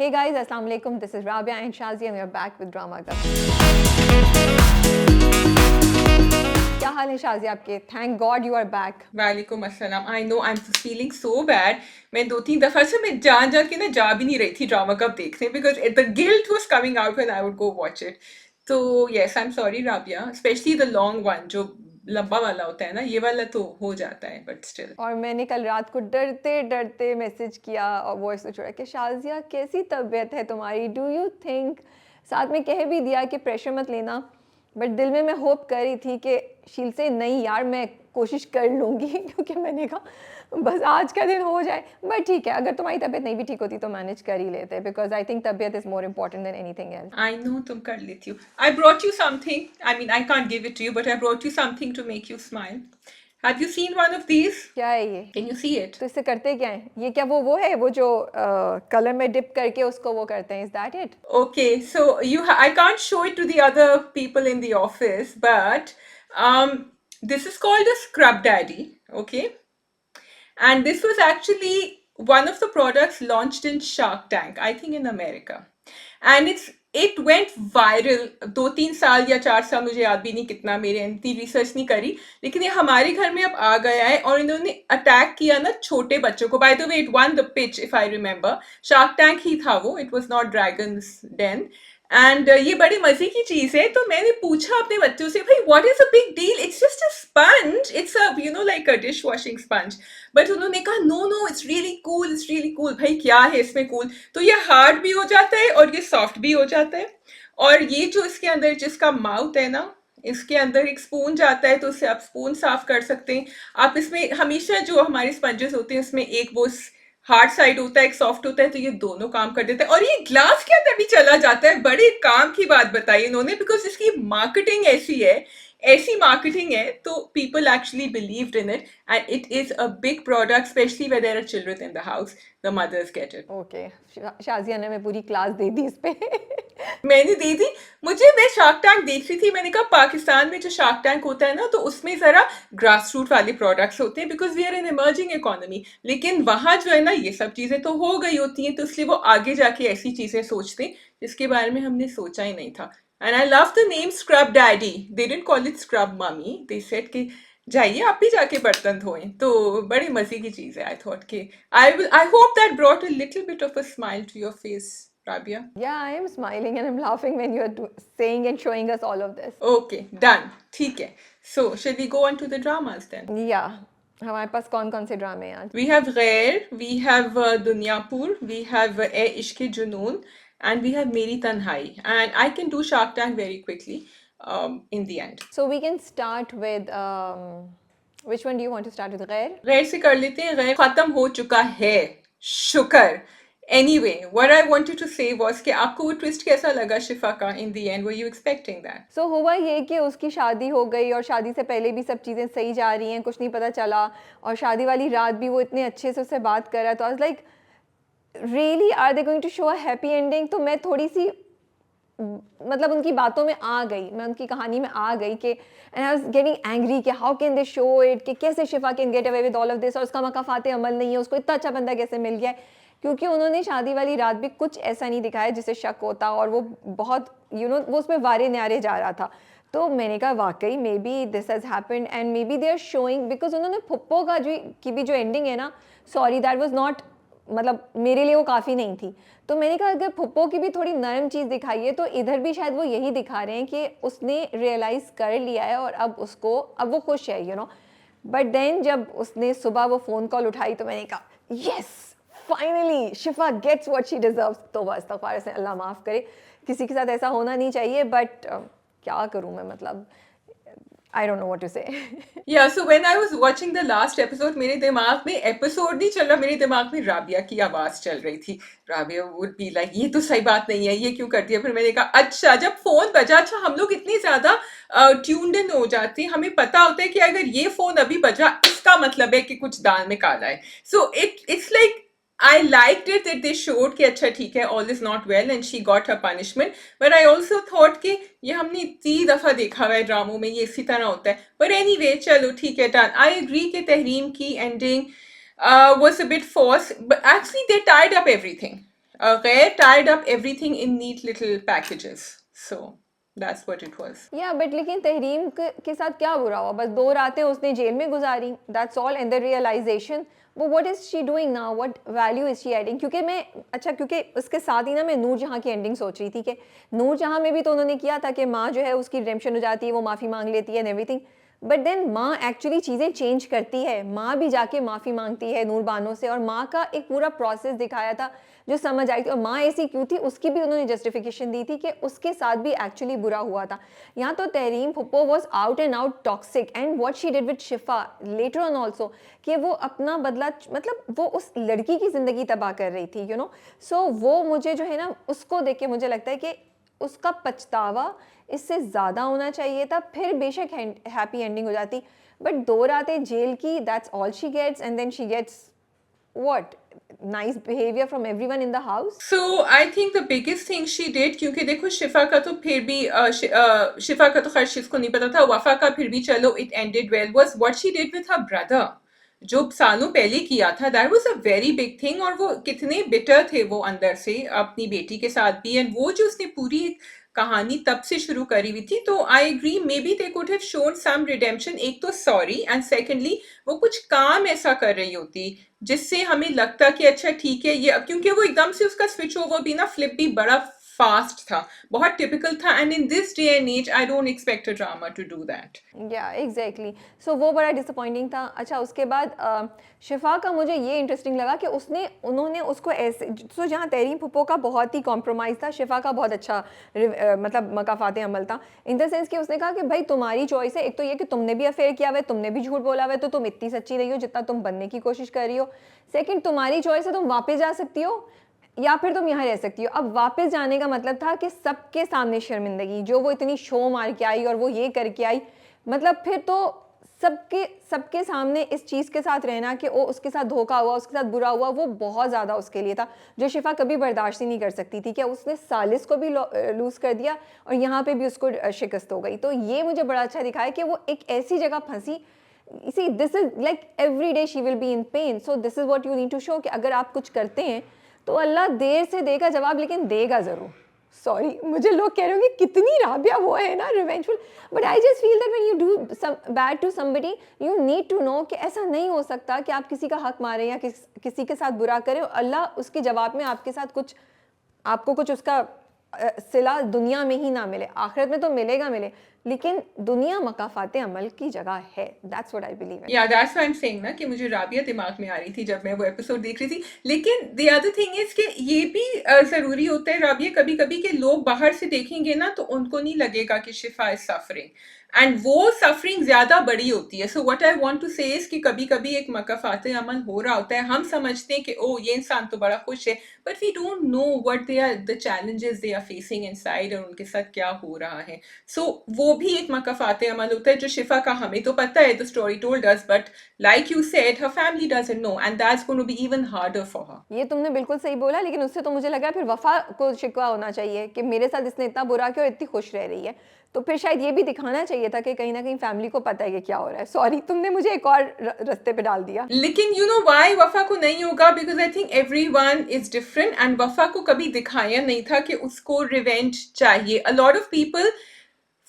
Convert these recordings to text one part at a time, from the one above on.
Hey guys, Assalamu alaikum. This is Rabia and Shazia and we are back with Drama Cup. क्या हाल है शाजिया आपके? Thank God you are back. वालेकुम अस्सलाम। I know I am feeling so bad. मैं 2-3 दफा से मैं जान के ना जा भी नहीं रही थी ड्रामा कब देखने, because the guilt was coming out when I would go watch it. तो yes, I am sorry Rabia, specially the long one, जो लंबा वाला होता है ना, ये वाला तो हो जाता है, बट स्टिल। और मैंने कल रात को डरते डरते मैसेज किया और वॉइस तो छोड़ा कि शाजिया कैसी तबीयत है तुम्हारी, डू यू थिंक, साथ में कह भी दिया कि प्रेशर मत लेना, बट दिल में मैं होप कर रही थी कि शील से नहीं यार मैं कोशिश कर लूँगी क्योंकि मैंने कहा बस आज का दिन हो जाए। बट ठीक है, अगर तुम्हारी तबीयत नहीं भी ठीक होती तो मैनेज कर ही लेते, बिकॉज आई थिंक तबीयत is more important than anything else. I know तुम कर लेती हो। I brought you something, I mean I can't give it to you, but I brought you something to make you smile. Have you seen one of these? क्या है ये? Can you see it? तो इससे करते क्या है ये? क्या वो है वो जो कलर में डिप करके उसको वो करते हैं? Is that it? Okay, so I can't show it to the other people in the office, but um, this is called a Scrub Daddy, okay? And this was actually one of the products launched in Shark Tank, I think in America. And it went viral 2-3 साल या 4 साल, मुझे याद भी नहीं कितना, मेरे इतनी रिसर्च नहीं करी, लेकिन ये हमारे घर में अब आ गया है और इन्होंने अटैक किया ना छोटे बच्चों को। By the way, it won the pitch, if I remember, Shark Tank ही था वो, it was not Dragons Den. And ये बड़ी मजे की चीज है। तो मैंने पूछा अपने बच्चों से, भाई what is a big deal, it's just a sponge, it's a like a dish washing sponge. But उन्होंने कहा no no, it's really cool, it's really cool. भाई क्या है इसमें कूल? तो ये हार्ड भी हो जाता है और ये सॉफ्ट भी हो जाता है। और ये जो इसके अंदर जिसका माउथ है ना, इसके अंदर एक स्पून जाता है, तो उससे आप स्पून साफ कर सकते हैं। आप इसमें हमेशा जो हमारे स्पंजेस होते हैं उसमें एक वो हार्ड साइड होता है, एक सॉफ्ट होता है, तो ये दोनों काम कर देता है। और ये ग्लास के अंदर भी चला जाता है। बड़े काम की बात बताई इन्होंने, बिकॉज इसकी मार्केटिंग ऐसी है, ऐसी मार्केटिंग है, तो people actually believed in it and it is a big product, specially where there are children in the house, the mothers get it. Okay, Shazia ने मैं पूरी क्लास दे दी इस पे मैंने दी थी। मैं शार्क टैंक देख रही थी, मैंने कहा पाकिस्तान में जो शार्क टैंक होता है ना, तो उसमें जरा ग्रास रूट वाले प्रोडक्ट्स होते हैं, because we are an emerging economy. लेकिन वहां जो है ना, ये सब चीजें तो हो गई होती हैं, तो इसलिए वो आगे जाके ऐसी चीजें सोचते हैं जिसके बारे में हमने सोचा ही नहीं था। And I love the name scrub daddy. They didn't call it scrub mummy, they said कि जाइए आप भी जाके बर्तन धोएं। तो बड़ी मजे की चीज है। आई थॉट कि I hope that brought a little bit of a smile to your face, Rabia. Yeah, I am smiling and I'm laughing when you are saying and showing us all of this. Okay, done. ठीक है. So, shall we go on to the dramas then? Yeah, हमारे पास कौन कौन से ड्रामे हैं आज? We have Ghair, we have Dunyapur, we have Ishq Junoon, and we have Meri Tanhai. And I can do Shark Tank very quickly in the end. So we can start with which one do you want to start with? Ghair? Ghair से कर लेते हैं। Ghair खत्म हो चुका है, शुक्र। Anyway, what I wanted to say was कि आपको वो ट्विस्ट कैसा लगा शिफा का in the end? Were you expecting that? So हुआ ये कि उसकी शादी हो गई और शादी से पहले भी सब चीज़ें सही जा रही हैं, कुछ नहीं पता चला, और शादी वाली रात भी वो इतने अच्छे से उससे बात कर रहा, तो I was like really are they going to show a happy ending? तो मैं थोड़ी सी मतलब उनकी बातों में आ गई, मैं उनकी कहानी में आ गई कि and I was getting angry कि how can they show it, कि कैसे Shifa can get away with all of this, और उसका मकाफाते अमल नहीं है, उसको इतना अच्छा बंदा कैसे मिल गया है? क्योंकि उन्होंने शादी वाली रात भी कुछ ऐसा नहीं दिखाया जिसे शक होता, और वो बहुत वो उसमें वारे न्यारे जा रहा था। तो मैंने कहा वाकई maybe this has happened and maybe they are showing, because उन्होंने फुप्पो का की भी जो एंडिंग है ना, सॉरी दैट वाज नॉट, मतलब मेरे लिए वो काफ़ी नहीं थी। तो मैंने कहा अगर फुप्पो की भी थोड़ी नरम चीज़ दिखाई है, तो इधर भी शायद वो यही दिखा रहे हैं कि उसने रियलाइज़ कर लिया है और अब वो खुश है बट देन जब उसने सुबह वो फ़ोन कॉल उठाई तो मैंने कहा yes finally Shifa gets what she deserves. तो बस तकवार से अल्लाह माफ़ करे, किसी के साथ ऐसा होना नहीं चाहिए, बट क्या करूँ मैं, मतलब I don't know what to say. Yeah, so when I was watching the last episode, मेरे दिमाग में एपिसोड नहीं चल रहा, मेरे दिमाग में राबिया की आवाज चल रही थी। राबिया would be like, ये तो सही बात नहीं है, ये क्यों कर दिया? फिर मैंने कहा अच्छा, जब फोन बजा, अच्छा हम लोग इतनी ज्यादा ट्यून्ड इन हो जाते हैं, हमें पता होता है कि अगर ये फोन अभी बजा, इसका मतलब है कि कुछ दाल में काला है। So it's like I liked it that they showed कि अच्छा ठीक है, all is not well and she got her punishment. But I also thought कि ये हमने इतनी दफा देखा हुआ है ड्रामों में, ये इसी तरह होता है। But anyway, चलो ठीक है, done. I agree कि तहरीम की ending was a bit forced, but actually they tied up everything. Ghair tied up everything in neat little packages. So that's what it was. या बट लेकिन तहरीम के साथ क्या बुरा हुआ? बस 2 रातें उसने जेल में गुजारी, that's all, and the realisation वो what is she doing now, what value is she adding? क्योंकि मैं अच्छा, क्योंकि उसके साथ ही ना मैं नूर जहाँ की एंडिंग सोच रही थी कि नूर जहाँ में भी तो उन्होंने किया था कि माँ जो है उसकी रिडेम्पशन हो जाती है, वो माफ़ी मांग लेती है एंड एवरीथिंग, बट देन माँ एक्चुअली चीज़ें चेंज करती है, माँ भी जाके माफ़ी मांगती है नूर बानो से, और माँ का एक पूरा प्रोसेस दिखाया था जो समझ आई थी, और माँ ऐसी क्यों थी उसकी भी उन्होंने जस्टिफिकेशन दी थी कि उसके साथ भी एक्चुअली बुरा हुआ था। यहाँ तो तहरीम फुप्पो was out and out toxic, and what she did with Shifa later on also, कि वो अपना बदला, मतलब वो उस लड़की की ज़िंदगी तबाह कर रही थी, यू नो। सो वो मुझे जो है ना उसको देख के मुझे लगता है कि उसका पछतावा इससे ज़्यादा होना चाहिए था, फिर बेशक हैप्पी एंडिंग हो जाती, बट 2 रातें जेल की, that's all she gets, and then she gets what nice behavior from everyone in the house. So I think the biggest thing she did, क्योंकि देखो शिफा का तो फिर भी शिफा का तो खैर शिफ को नहीं पता था, वफा का फिर भी चलो it ended well, was what she did with her brother, जो सालों पहले किया था, that was a very big thing, और वो कितने बिटर थे वो अंदर से अपनी बेटी के साथ भी, एंड वो जो उसने पूरी कहानी तब से शुरू करी हुई थी, तो I agree maybe they could have shown some redemption, एक तो सॉरी, एंड सेकेंडली वो कुछ काम ऐसा कर रही होती जिससे हमें लगता कि अच्छा ठीक है ये, क्योंकि वो एकदम से उसका स्विच ओवर भी ना, फ्लिप भी बड़ा फास्ट था, बहुत टिपिकल था, and in this day and age I don't expect a drama to do that. Yeah exactly, so वो बड़ा डिसअपॉइंटिंग था। अच्छा, उसके बाद शिफा का मुझे ये इंटरेस्टिंग लगा कि उन्होंने उसको ऐसे, सो जहाँ तहरीम फुप्पो का बहुत ही कॉम्प्रोमाइज़ था, शिफा का बहुत अच्छा मतलब मकाफात अमल था, इन द सेंस कि उसने कहा कि भाई तुम्हारी चॉइस है, एक तो ये कि तुमने भी अफेयर किया हुआ है, तुमने भी झूठ बोला हुआ है, तो तुम इतनी सच्ची नहीं हो जितना तुम बनने की कोशिश कर रही हो। सेकेंड, तुम्हारी चॉइस है, तुम वापस जा सकती हो या फिर तुम यहाँ रह सकती हो। अब वापस जाने का मतलब था कि सबके सामने शर्मिंदगी, जो वो इतनी शो मार के आई और वो ये करके आई, मतलब फिर तो सबके सामने इस चीज़ के साथ रहना कि वो उसके साथ धोखा हुआ, उसके साथ बुरा हुआ, वो बहुत ज़्यादा उसके लिए था, जो शिफा कभी बर्दाश्त ही नहीं कर सकती थी कि उसने सालिस को भी लूज़ कर दिया और यहाँ पे भी उसको शिकस्त हो गई। तो ये मुझे बड़ा अच्छा दिखाया कि वो एक ऐसी जगह फंसी। See, this is like every day she will be in pain, so this is what you need to show कि अगर आप कुछ करते हैं तो अल्लाह देर से देगा जवाब, लेकिन देगा ज़रूर। सॉरी, मुझे लोग कह रहे होंगे कितनी राबिया वो है ना revengeful, but I just feel that when you do bad to somebody you need to know कि ऐसा नहीं हो सकता कि आप किसी का हक मारें या किसी के साथ बुरा करें और अल्लाह उसके जवाब में आपके साथ कुछ, आपको कुछ उसका सिला दुनिया में ही ना मिले, आखिरत में तो मिलेगा लेकिन दुनिया मकाफात अमल की जगह है। That's what I believe in. Yeah that's why I am saying ना कि मुझे राबिया दिमाग में आ रही थी जब मैं वो एपिसोड देख रही थी, लेकिन द अदर थिंग इज कि ये भी ज़रूरी होता है राबिया कभी कभी कि लोग बाहर से देखेंगे ना तो उनको नहीं लगेगा कि शिफा इज सफरिंग, एंड वो सफरिंग ज़्यादा बड़ी होती है। So what I want to say is कि कभी कभी एक मकाफात अमल हो रहा होता है, हम समझते हैं कि ओ ये इंसान तो बड़ा खुश है, but we don't know what they are the challenges they are facing inside, और उनके साथ क्या हो रहा है। सो वो भी एक मकाफात अमल होता है जो शिफा का हमें तो पता है, the story told us, but like you said her family doesn't know, and that's going to be even harder for her. ये तुमने बिल्कुल सही बोला, लेकिन उससे तो मुझे लगा फिर वफा को शिकवा होना चाहिए कि मेरे साथ इसने इतना बुरा किया और इतनी खुश रह रही है, तो फिर शायद ये भी दिखाना चाहिए था कि कहीं ना कहीं फैमिली को पता है कि क्या हो रहा है। सॉरी, तुमने मुझे एक और रास्ते पे डाल दिया। लेकिन यू नो व्हाई वफा को नहीं होगा, because I think everyone is different, and वफा को कभी दिखाया नहीं था कि उसको रिवेंज चाहिए। A lot of people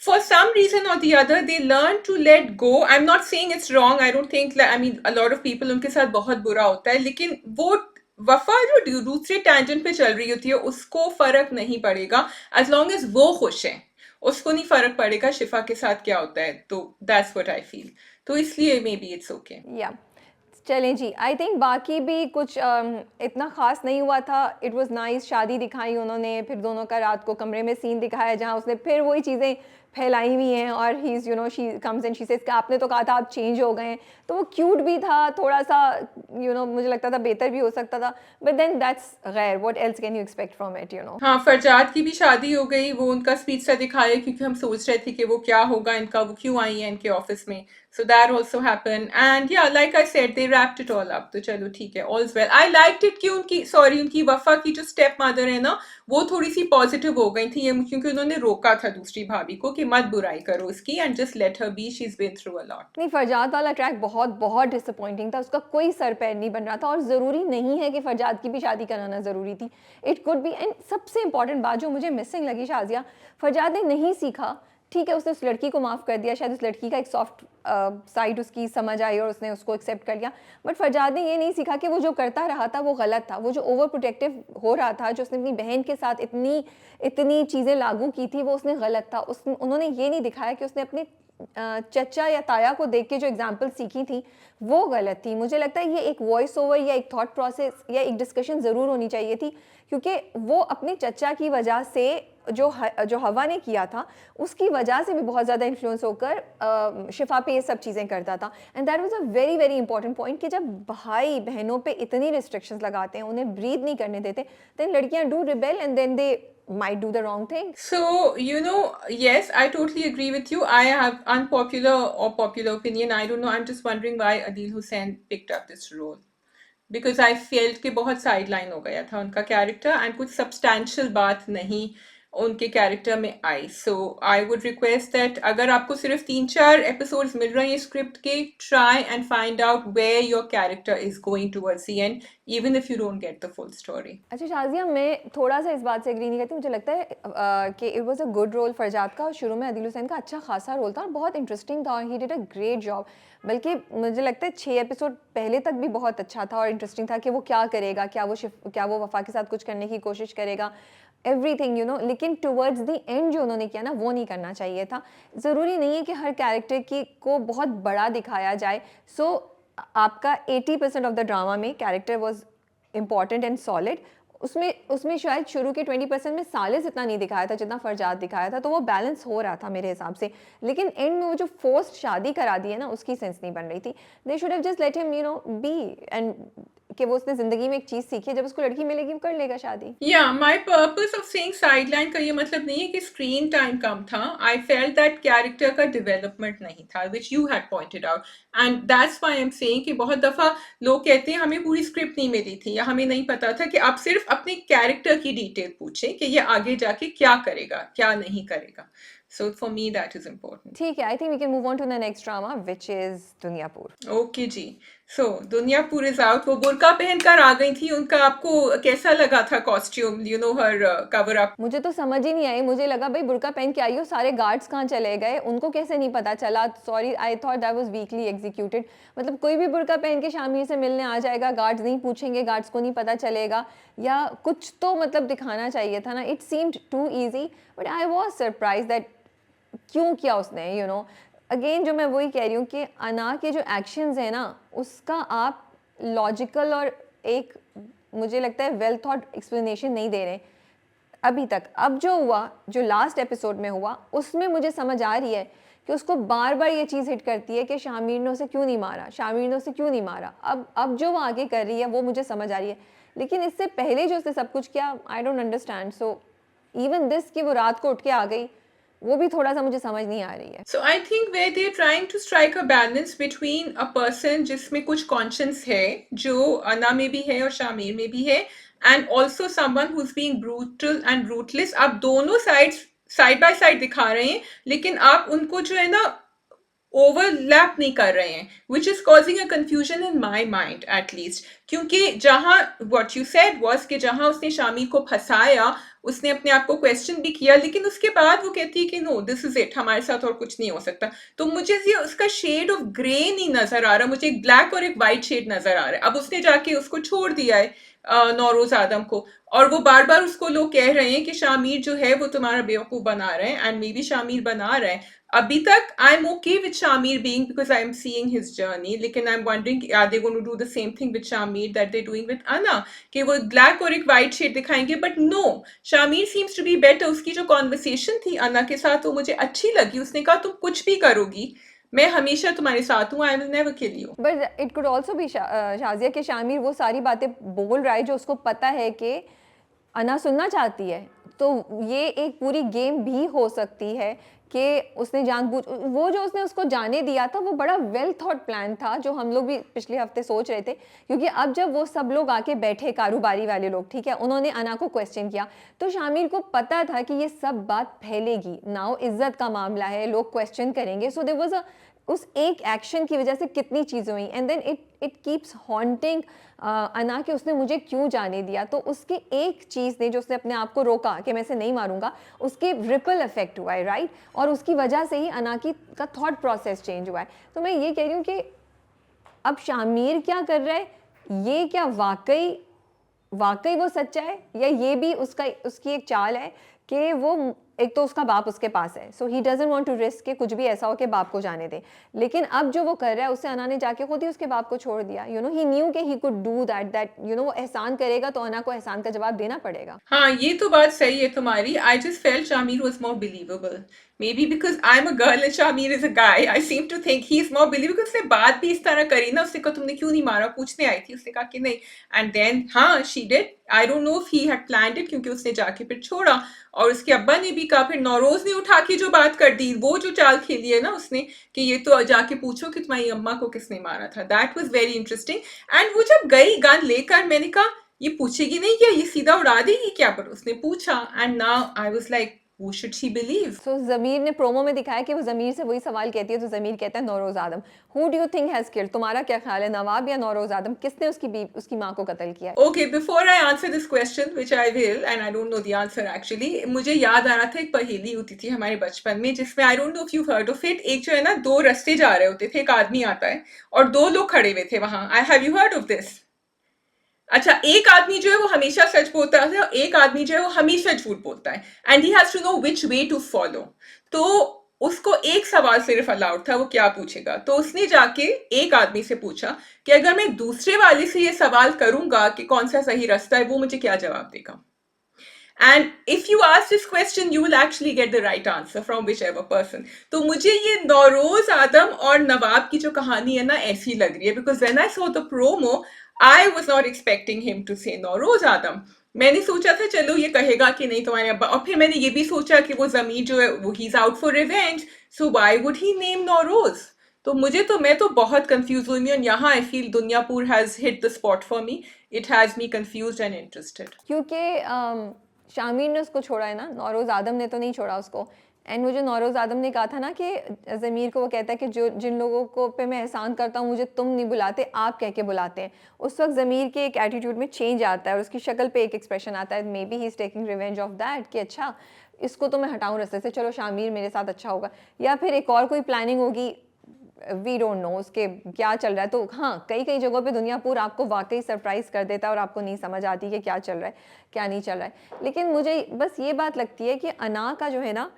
for some reason or the other they learn to let go. I'm not saying it's wrong, I don't think, I mean a lot of people उनके साथ बहुत बुरा होता है, लेकिन वो वफा जो दूसरे टैंजेंट पे चल रही होती है उसको फर्क नहीं पड़ेगा as long as वो खुश है, उसको नहीं फर्क पड़ेगा शिफा के साथ क्या होता है। तो that's what I feel, तो इसलिए maybe it's okay। या चलें जी, आई थिंक बाकी भी कुछ इतना ख़ास नहीं हुआ था। इट वाज नाइस, शादी दिखाई उन्होंने, फिर दोनों का रात को कमरे में सीन दिखाया जहाँ उसने फिर वही चीज़ें फैलाई हुई हैं, और he is you know she comes and she says कि आपने तो कहा था आप चेंज हो गए हैं, तो वो क्यूट भी था थोड़ा सा, यू नो मुझे लगता था बेहतर भी हो सकता था, बट देन दैट्स गैर, what else can you expect from it, you know. हाँ, फरजाद की भी शादी हो गई, वो उनका स्पीच सा दिखाया क्योंकि हम सोच रहे थे कि वो क्या होगा इनका, वो क्यों आई है इनके ऑफिस में, so that also happened, and yeah like I said they wrapped it all up, तो चलो ठीक है, all's well। I liked it कि उनकी वफा की जो स्टेप मदर है ना वो थोड़ी सी पॉजिटिव हो गई थी, ये क्योंकि उन्होंने रोका था दूसरी भाभी को कि कि मत बुराई करो उसकी and just let her be, she is been through a lot. नहीं, फरजाद वाला ट्रैक बहुत बहुत डिसअपॉइंटिंग था, उसका कोई सर पैर नहीं बन रहा था, और ज़रूरी नहीं है कि फरजाद की भी शादी कराना ज़रूरी थी, इट कुड बी। एंड सबसे इंपॉर्टेंट बात जो मुझे मिसिंग लगी शाजिया, फरजाद ने नहीं सीखा, ठीक है उसने उस लड़की को माफ़ कर दिया, शायद उस लड़की का एक सॉफ्ट साइड उसकी समझ आई और उसने उसको एक्सेप्ट कर लिया, बट फरजाद ने ये नहीं सीखा कि वो जो करता रहा था वो गलत था, वो जो ओवर प्रोटेक्टिव हो रहा था, जो उसने अपनी बहन के साथ इतनी इतनी चीज़ें लागू की थी, वो उसने गलत था। उन्होंने ये नहीं दिखाया कि उसने अपने चचा या ताया को देख के जो एग्जाम्पल सीखी थी वो गलत थी। मुझे लगता है ये एक वॉइस ओवर या एक थॉट प्रोसेस या एक डिस्कशन ज़रूर होनी चाहिए थी, क्योंकि वो अपने चचा की वजह से जो हवा ने किया था उसकी वजह से भी बहुत ज़्यादा इन्फ्लुएंस होकर शिफा पे ये सब चीज़ें करता था। And that was a very very important point कि जब भाई बहनों पे इतनी रिस्ट्रिक्शंस लगाते हैं, उन्हें ब्रीथ नहीं करने देते, देन लड़कियां do rebel and then they might do the wrong thing. So, you know, yes, I totally agree with you. I have unpopular or popular opinion. I don't know. I'm just wondering why Adil Hussain picked up this role. Because I felt कि बहुत sideline हो गया था उनका character and कुछ substantial बात नहीं उनके कैरेक्टर में आई। सो आई वुड रिक्वेस्ट दैट अगर आपको सिर्फ 3-4 एपिसोड्स मिल रहे हैं स्क्रिप्ट के, try and find out where your character is going towards the end, even if you don't get the full story. अच्छा शाजिया, मैं थोड़ा सा इस बात से एग्री नहीं करती, मुझे लगता है कि it was a good role Farzad का, और शुरू में आदिल हुसैन का अच्छा खासा रोल था और बहुत इंटरेस्टिंग था और he did a great job. बल्कि मुझे लगता है 6 एपिसोड पहले तक भी बहुत अच्छा था और इंटरेस्टिंग था कि वो क्या करेगा, क्या वो वफा के साथ कुछ करने की कोशिश करेगा, एवरीथिंग यू नो। लेकिन टुवर्ड्स द एंड जो उन्होंने किया ना, वो नहीं करना चाहिए था। ज़रूरी नहीं है कि हर कैरेक्टर की को बहुत बड़ा दिखाया जाए। सो आपका 80% ऑफ द ड्रामा में character was important and solid, उसमें शायद शुरू के 20% में सालिस इतना नहीं दिखाया था जितना फरजाद दिखाया था, तो वो बैलेंस हो रहा था मेरे हिसाब से। लेकिन एंड में वो जो फोर्स्ड शादी करा दी है ना, उसकी सेंस नहीं बन रही थी। They should have just let him you know be, and कि वो उसने जिंदगी में एक चीज सीखी है, जब उसको लड़की मिलेगी वो कर लेगा शादी। या my purpose of saying sideline का ये मतलब नहीं है कि स्क्रीन टाइम कम था। आई फेल्ट दैट कैरेक्टर का डेवलपमेंट नहीं था, which you had pointed out, and that's why I am saying कि बहुत दफा लोग कहते हैं हमें पूरी स्क्रिप्ट नहीं मिली थी या हमें नहीं पता था, कि आप सिर्फ अपने कैरेक्टर की डिटेल पूछें कि ये आगे जाके क्या करेगा क्या नहीं करेगा। So for me that is important. ठीक है, I think we can move on to the next drama, which is Duniyapur. Okay ji, so Duniyapur is out। वो बुर्का पहनकर आ गई थी, उनका आपको कैसा लगा था costume, you know her cover up? मुझे तो समझ ही नहीं आई, मुझे लगा भाई बुर्का पहन के आई हो, सारे गार्ड्स कहाँ चले गए, उनको कैसे नहीं पता चला? Sorry, I thought that was weekly executed. मतलब कोई भी बुर्का पहन के शामिर से मिलने आ जाएगा, गार्ड्स नहीं पूछेंगे, गार्ड्स को नहीं पता चलेगा, या कुछ तो मतलब दिखाना चाहिए था ना। It seemed too easy, but I was surprised that क्यों किया उसने, यू नो। अगेन जो मैं वही कह रही हूँ कि अना के जो एक्शंस हैं ना, उसका आप लॉजिकल और एक मुझे लगता है वेल थॉट एक्सप्लेनेशन नहीं दे रहे अभी तक। अब जो हुआ, जो लास्ट एपिसोड में हुआ, उसमें मुझे समझ आ रही है कि उसको बार बार ये चीज़ हिट करती है कि शामिर ने उसे क्यों नहीं मारा, शामिर ने उसे क्यों नहीं मारा। अब जो वो आगे कर रही है वो मुझे समझ आ रही है, लेकिन इससे पहले जो उसने सब कुछ किया, I don't understand. So even this कि वो रात को उठ के आ गई, वो भी थोड़ा सा मुझे समझ नहीं आ रही है। So I think where they're trying to strike a balance between a person जिसमें कुछ conscience है, जो अना में भी है और शामिर में भी है, and also someone who's being brutal and ruthless। आप दोनों sides side by side दिखा रहे हैं, लेकिन आप उनको जो है ना ओवरलैप नहीं कर रहे हैं, which is causing a confusion in my mind at least. क्योंकि जहां व्हाट यू सेड वाज कि जहां उसने शामिर को फंसाया, उसने अपने आप को क्वेश्चन भी किया, लेकिन उसके बाद वो कहती है कि नो दिस इज इट, हमारे साथ और कुछ नहीं हो सकता। तो मुझे ये उसका शेड ऑफ ग्रे नहीं नजर आ रहा, मुझे एक ब्लैक और एक वाइट शेड नजर आ रहा है। अब उसने जाके उसको छोड़ दिया है नौरोज आदम को, और वो बार बार उसको लोग कह रहे हैं कि शामिर जो है वो तुम्हारा बेवकूफ बना रहे हैं, एंड मे बी शामिर बना रहे हैं। अभी तक I am okay with Shamir being, because I am seeing his journey, लेकिन I am wondering are they going to do the same thing with Shamir that they doing with Ana, कि वो ब्लैक और एक वाइट शेड दिखाएंगे। But no, Shamir seems to be better. उसकी जो conversation थी अना के साथ वो मुझे अच्छी लगी। उसने कहा तुम कुछ भी करोगी, मैं हमेशा तुम्हारे साथ हूँ, I will never kill you. But it could also be Shazia कि शामिर वो सारी बातें बोल रहा है जो उसको पता है कि अना सुनना चाहती है। तो ये एक पूरी गेम भी हो सकती है कि उसने जानबूझ वो जो उसने उसको जाने दिया था वो बड़ा वेल थॉट प्लान था, जो हम लोग भी पिछले हफ्ते सोच रहे थे, क्योंकि अब जब वो सब लोग आके बैठे कारोबारी वाले लोग, ठीक है, उन्होंने अना को क्वेश्चन किया, तो शामिर को पता था कि ये सब बात फैलेगी, नाउ इज्जत का मामला है, लोग क्वेश्चन करेंगे, सो देयर वाज अ उस एक एक्शन की वजह से कितनी चीज़ें हुई, and then it keeps haunting Anna कि उसने मुझे क्यों जाने दिया। तो उसकी एक चीज़ ने, जो उसने अपने आप को रोका कि मैं इसे नहीं मारूंगा, उसके रिपल इफेक्ट हुआ है, राइट, और उसकी वजह से ही अना की का थॉट प्रोसेस चेंज हुआ है। तो मैं ये कह रही हूँ कि अब शामिर क्या कर रहा है, ये क्या वाकई वाकई वो सच्चा है, या ये भी उसकी एक चाल है कि वो, एक तो उसका बाप उसके पास है, so he doesn't want to risk कि कुछ भी ऐसा हो कि बाप को जाने दे, लेकिन अब जो वो कर रहा है, उससे अना ने जाके खुद ही उसके बाप को छोड़ दिया, यू नो, ही न्यू कि he could do that, you know, वो एहसान करेगा तो अना को एहसान का जवाब देना पड़ेगा। हाँ, ये तो बात सही है तुम्हारी। I just felt Shamir was more believable. Maybe because I'm a girl and Shamir is a guy, I seem to think he's more believable. उसने बात भी इस तरह करी ना, उसने कहा तुमने क्यों नहीं मारा, पूछने आई थी, उसने कहा कि नहीं, and then हाँ she did. I don't know if he had planned it, क्योंकि उसने जाके फिर छोड़ा, और उसके अब्बा ने भी कहा, फिर नौरोज ने उठा के जो बात कर दी, वो जो चाल खेली है ना उसने, कि ये तो जाके पूछो कि तुम्हारी अम्मा को किसने मारा था। That was very interesting. And वो जब गई गन लेकर, मैंने कहा ये पूछेगी नहीं क्या, ये सीधा उड़ा देगी क्या, पर उसने पूछा, and now I was like who should she believe? सो ज़मीर ने प्रोमो में दिखाया कि वो ज़मीर से वही सवाल कहती है, तो ज़मीर कहता है Nauroz Adam. Who do you think has killed, तुम्हारा क्या ख्याल है, नवाब या नौरोज आदम, किसने उसकी माँ को कत्ल किया? Okay, before I answer this question, which I will, and I don't know the answer actually, मुझे याद आ रहा था, एक पहेली होती थी हमारे बचपन में, जिसमें I don't know if you've heard of it, एक जो है ना, दो रास्ते जा रहे होते थे, एक आदमी आता है और दो लोग खड़े हुए थे वहां। Have you heard of this? अच्छा, एक आदमी जो है वो हमेशा सच बोलता है और एक आदमी जो है वो हमेशा झूठ बोलता है, and he has to know which way to follow. तो उसको एक सवाल सिर्फ अलाउड था, वो क्या पूछेगा, तो उसने जाके एक आदमी से पूछा कि अगर मैं दूसरे वाले से ये सवाल करूंगा कि कौन सा सही रास्ता है, वो मुझे क्या जवाब देगा। And if you ask this question, you will actually get the right answer from whichever person. तो मुझे ये नौरोज आदम और नवाब की जो कहानी है ना, ऐसी लग रही है, because when I saw the promo, I was not expecting him to say Nowruz आदम। मैंने सोचा था चलो ये कहेगा कि नहीं तुम्हारे अब्बा, और फिर मैंने ये भी सोचा कि वो ज़मीर जो है वो he's out for revenge, so why would he name Nowruz. तो मैं तो बहुत कंफ्यूज हुई हूँ, यहाँ I feel Duniyapur has hit the spot for me. It has me confused and interested. क्योंकि शामिर ने उसको छोड़ा है ना, नौरोज आदम ने तो नहीं छोड़ा उसको। एंड मुझे नौरोज आदम ने कहा था ना कि ज़मीर को वो कहता है कि जो जिन लोगों को पे मैं एहसान करता हूँ, मुझे तुम नहीं बुलाते, आप कह के बुलाते हैं। उस वक्त ज़मीर के एक एटीट्यूड में चेंज आता है और उसकी शक्ल पे एक एक्सप्रेशन आता है, may be he is taking revenge of that, कि अच्छा इसको तो मैं हटाऊँ रास्ते से, चलो शामिर मेरे साथ अच्छा होगा, या फिर एक और कोई प्लानिंग होगी, वी डोंट नो उसके क्या चल रहा है। तो हाँ, कई कई जगहों पे दुनियापुर आपको वाकई सरप्राइज कर देता है और आपको नहीं समझ आती कि क्या चल रहा है क्या नहीं चल रहा है। लेकिन मुझे बस ये बात लगती है कि अना का जो है ना,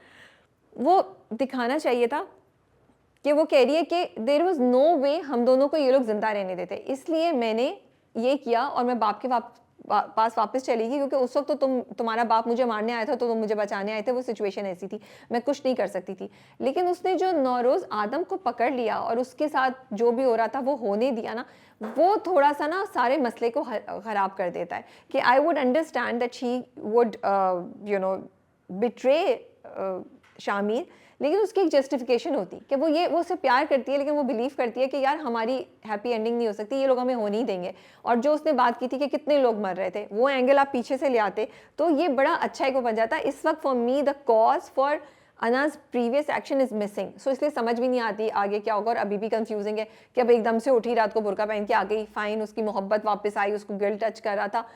वो दिखाना चाहिए था कि वो कह रही है कि देयर वाज नो वे हम दोनों को ये लोग जिंदा रहने देते, इसलिए मैंने ये किया और मैं बाप के पास वापस चली गई, क्योंकि उस वक्त तो तुम्हारा बाप मुझे मारने आया था, तो तुम मुझे बचाने आए थे, वो सिचुएशन ऐसी थी, मैं कुछ नहीं कर सकती थी। लेकिन उसने जो नौरोज आदम को पकड़ लिया और उसके साथ जो भी हो रहा था वो होने दिया ना, वो थोड़ा सा ना सारे मसले को ख़राब कर देता है। कि I would understand that she would you know betray Shamir, लेकिन उसकी एक जस्टिफिकेशन होती कि वो उससे प्यार करती है, लेकिन वो बिलीव करती है कि यार हमारी हैप्पी एंडिंग नहीं हो सकती, ये लोग हमें होने ही देंगे। और जो उसने बात की थी कि कितने लोग मर रहे थे, वो एंगल आप पीछे से ले आते तो ये बड़ा अच्छा एक बन जाता। इस वक्त for me the cause for अनाज प्रीवियस एक्शन इज मिसिंग, सो इसलिए समझ भी नहीं आती आगे क्या होगा। और अभी भी कंफ्यूजिंग है कि अब एकदम से उठी, रात को बुर्का पहन के आ गई, फाइन, उसकी मोहब्बत वापस आई, उसको गिल्ट टच कर रहा था,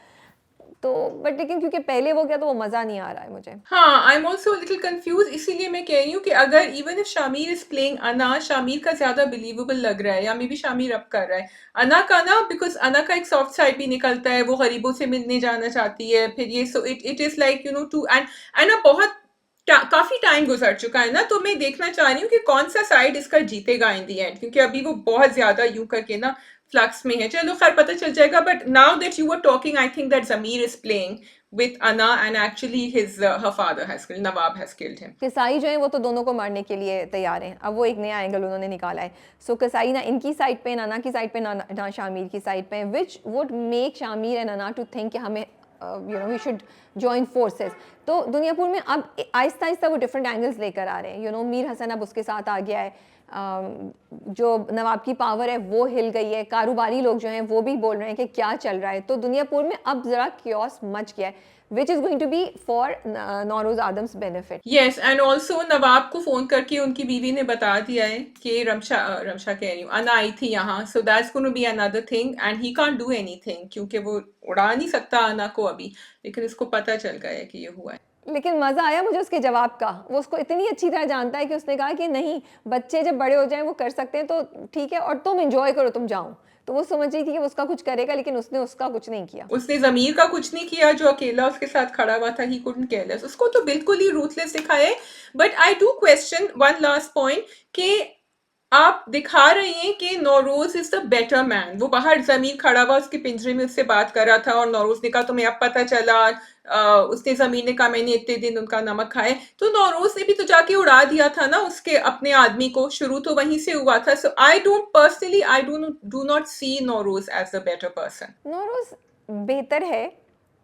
तो बट लेकिन क्योंकि पहले वो गया तो वो मज़ा नहीं आ रहा है मुझे। हाँ, आई एम ऑल्सो लिटिल कंफ्यूज, इसीलिए मैं कह रही हूँ कि अगर even if Shamir is playing अना, शामिर का ज्यादा बिलीवेबल लग रहा है, या मे बी शामिर अब कर रहा है अना का ना, बिकॉज अना का एक सॉफ्ट साइड भी निकलता है, वो गरीबों से मिलने जाना चाहती है, फिर ये so it is like you know to and अब बहुत काफी टाइम गुजर चुका है ना, तो मैं देखना चाह रही हूँ कि कौन सा साइड इसका जीतेगा इन दी एंड, क्योंकि अभी वो बहुत ज्यादा यूं करके ना फ्लक्स में है। चलो खैर पता चल जाएगा, but now that you are talking, I think that Zameer is playing with Anna and actually her father has killed, Nawab has killed him. कसाई जो है वो तो दोनों को मारने के लिए तैयार हैं। अब वो एक नया एंगल उन्होंने निकाला है। सो कसाई ना इनकी साइड पे, नाना की साइड पे, ना शामिर की साइड पे, which would make Shamir and Anna to think कि हमें you know we should join forces. तो दुनियापुर में अब आहिस्ता आहिस्ता वो डिफरेंट एंगल्स लेकर आ रहे हैं, यू नो मीर हसन अब उसके साथ आ गया है, जो नवाब की पावर है वो हिल गई है, कारोबारी लोग जो हैं वो भी बोल रहे हैं कि क्या चल रहा है। तो दुनियापुर में अब ज़रा क्योस मच गया है, which is going to be for Nauroz Adam's benefit. Yes, and also Nawab को फोन करके उनकी बीवी ने बता दिया है कि रमशा कह रही हूँ, अना आई थी यहाँ, so that's gonna be another thing and he can't do anything, क्योंकि वो उड़ा नहीं सकता अना को अभी, लेकिन उसको पता चल गया है कि ये हुआ है। लेकिन मज़ा आया मुझे उसके जवाब का, वो उसको इतनी अच्छी तरह जानता है कि उसने कहा कि नहीं, बच्चे जब बड़े हो जाएं वो कर सकते हैं तो ठीक है, और तुम इंजॉय करो, तुम जाओ। तो वो समझ रही थी कि वो उसका कुछ करेगा, लेकिन उसने उसका कुछ नहीं किया। उसने जमीर का कुछ नहीं किया, जो अकेला उसके साथ खड़ा हुआ था, ही कुडंट केयर लेस, उसको तो बिल्कुल ही रूथलेस दिखाया है। But I do question one last point कि आप दिखा रहे हैं कि Nowruz is the better man. वो बाहर जमीर खड़ा हुआ उसके पिंजरे में उससे बात कर रहा था और नौरोज ने कहा तुम्हें अब पता चला, उसने जमीर ने कहा मैंने इतने दिन उनका नमक खाए, तो नौरोज ने भी तो जाके उड़ा दिया था ना उसके अपने आदमी को, शुरू तो वहीं से हुआ था। So I don't personally, I do not see Nauroz as the better person. Nauroz बेहतर है,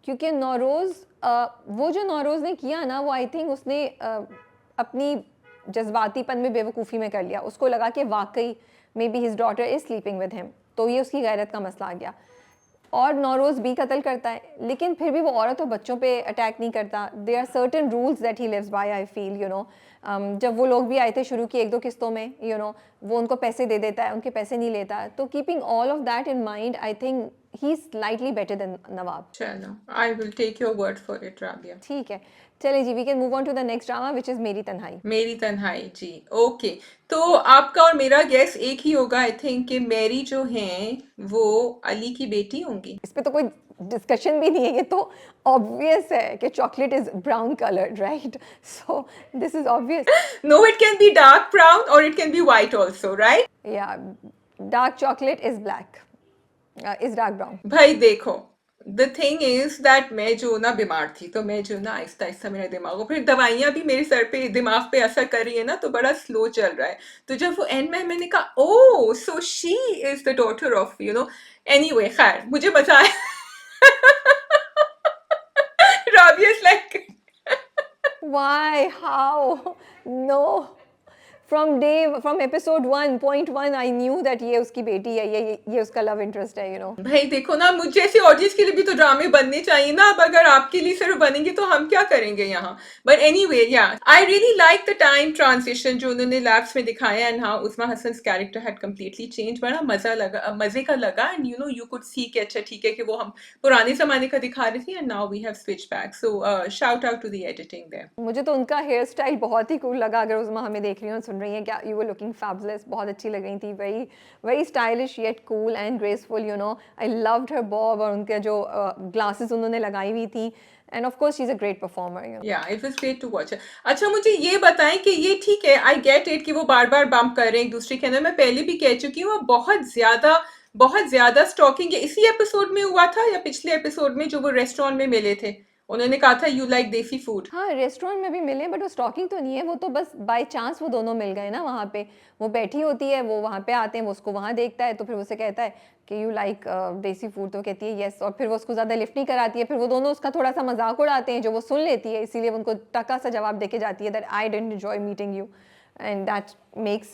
क्योंकि नौरोज़ वो जो नौरोज़ ने किया ना, वो आई थिंक उसने अपनी जज्बातीपन में बेवकूफ़ी में कर लिया। उसको लगा कि वाकई may be his daughter is sleeping with him, तो ये उसकी गैरत का मसला आ गया। और नौरोज़ भी कत्ल करता है, लेकिन फिर भी वो औरत और बच्चों पे अटैक नहीं करता। There are certain rules that he lives by, I feel, you know. जब वो लोग भी आए थे शुरू की 1-2 किस्तों में, यू नो, वो उनको पैसे दे देता है, उनके पैसे नहीं लेता है। तो keeping all of that in mind, I think he is slightly better than Nawab. चलो, I will take your word for it Rabia. ठीक है, चलिए जी, we can move on to the next drama which is Meri Tanhai. मेरी तन्हाई जी, ओके। तो आपका और मेरा गेस एक ही होगा आई थिंक, कि मेरी जो हैं वो अली की बेटी होंगी। इस पे तो कोई डिस्कशन भी नहीं है, ये तो ऑब्वियस है कि chocolate is brown coloured, right? So this is obvious. No, it can be dark brown or it can be white also, right? या dark chocolate is black, is dark brown. भाई देखो, द थिंग इज दैट मैं जो ना बीमार थी, तो मैं जो ना आहिस्ता आहिस्ता मेरा दिमाग, और फिर दवाइयाँ भी मेरे सर पे दिमाग पे असर कर रही है ना, तो बड़ा स्लो चल रहा है। तो जब वो एंड में मैंने कहा oh so she is the daughter of, you know, anyway, खैर मुझे मजा आया। Rabia is like, Why? How? No. From episode 1.1 I knew that ये उसकी बेटी है, ये उसका लव इंटरेस्ट है, you know. भाई देखो ना, मुझ जैसे ऑडियंस के लिए भी तो ड्रामे बनने चाहिए ना। अब अगर आपके लिए सिर्फ बनेंगे तो हम क्या करेंगे यहाँ। But anyway, yeah I really like the time transition जो उन्होंने लैब्स में दिखाया, and how Usma Hasan character had completely change. बड़ा मजा लगा, मजे का लगा, and you know you could see कि अच्छा ठीक है कि वो हम पुराने जमाने का दिखा रही थी, and now we have switch back. So shout out to the editing there. मुझे तो उनका हेयर स्टाइल बहुत ही कूल लगा। अगर उस्मा हमें देख रही हो, सुन रही हैं क्या, यू वर लुकिंग फैबुलस, बहुत अच्छी लग रही थी, very very stylish yet cool and graceful, you know. I loved her bob, और उनके जो ग्लासेस उन्होंने लगाई हुई थी, and of course she is a great performer, you know. Yeah it was great to watch. अच्छा मुझे ये बताएं कि ये ठीक है, आई गेट इट कि वो बार बार बम्प कर रहे हैं एक दूसरे के अंदर, मैं पहले भी कह चुकी हूँ, बहुत ज्यादा स्टॉकिंग है। इसी एपिसोड में हुआ था या पिछले एपिसोड में, जो वो रेस्टोरेंट में मिले थे, उन्होंने कहा था यू लाइक देसी फूड। हाँ, रेस्टोरेंट में भी मिले, बट वो स्टॉकिंग तो नहीं है, वो तो बस बाय चांस वो दोनों मिल गए ना वहाँ पे। वो बैठी होती है, वो वहाँ पे आते हैं, वो उसको वहाँ देखता है, तो फिर उससे कहता है कि यू लाइक देसी फूड, तो कहती है येस, और फिर वो उसको ज़्यादा लिफ्ट नहीं कराती है। फिर वो दोनों उसका थोड़ा सा मजाक उड़ाते हैं, जो वो सुन लेती है, इसीलिए वो उनको टका सा जवाब देके जाती है that I didn't enjoy meeting you, and that makes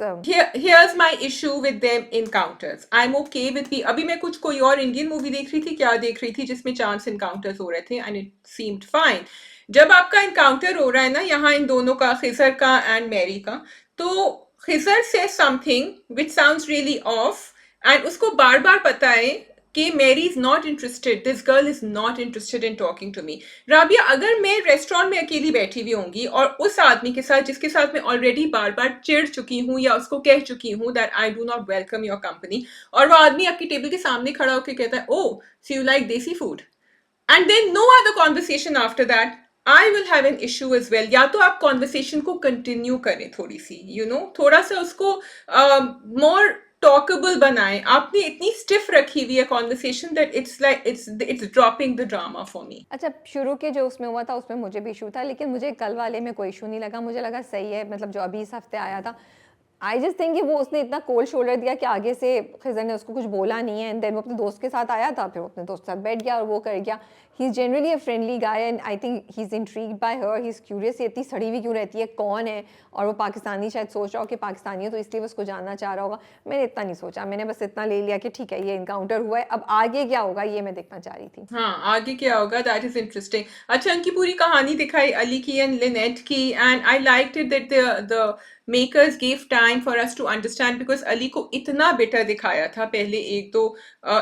Here's my issue with them encounters. I'm okay with the, अभी मैं कुछ कोई और इंडियन मूवी देख रही थी, क्या देख रही थी, जिसमें चांस इनकाउंटर्स हो रहे थे, एंड इट सीम्ड फाइन। जब आपका इनकाउंटर हो रहा है ना यहाँ इन दोनों का, खिजर का एंड मैरी का, तो खिजर से something which sounds really off, and उसको बार बार पता है कि Mary is not interested, this girl is not interested in talking to me. Rabia, अगर मैं रेस्टोरेंट में अकेली बैठी हुई होंगी और उस आदमी के साथ जिसके साथ मैं ऑलरेडी बार बार चिढ़ चुकी हूँ या उसको कह चुकी हूँ that I do not welcome your company, और वो आदमी आपकी टेबल के सामने खड़ा होकर कहता है oh so you like desi food, and then no other conversation after that, I will have an issue as well. या तो आप कॉन्वर्सेशन को कंटिन्यू करें थोड़ी सी, यू नो, थोड़ा सा उसको मोर टॉकेबल बनाएं। आपने इतनी स्टिफ रखी हुई है conversation that it's like it's dropping the drama for me. अच्छा, शुरू के जो उसमें हुआ था उसमें मुझे भी इशू था, लेकिन मुझे कल वाले में कोई इशू नहीं लगा, मुझे लगा सही है, मतलब जो अभी इस हफ्ते आया था आई जस्ट थिंक कि वो उसने इतना कोल्ड शोल्डर दिया कि आगे से खिज़र ने उसको कुछ बोला नहीं है, एंड देन वो अपने दोस्त के साथ आया था, फिर वो अपने दोस्त के साथ बैठ गया और वो कर गया. He is generally a friendly guy and I think he is intrigued bye her. He is curious, ये इतनी सड़ी हुई क्यों रहती है, कौन है, और वो पाकिस्तानी शायद सोच रहा हो कि पाकिस्तानी है तो इसलिए वो उसको जानना चाह रहा होगा. मैंने इतना नहीं सोचा, मैंने बस इतना ले लिया कि ठीक है ये इनकाउंटर हुआ है, अब आगे क्या होगा ये मैं देखना चाह रही थी. हाँ, आगे क्या होगा, दैट इज इंटरेस्टिंग. अच्छा, उनकी पूरी कहानी दिखाई अली की एंड लिनेट की, and I liked it that the makers give time for us to understand, because Ali को इतना बेटर दिखाया था पहले एक दो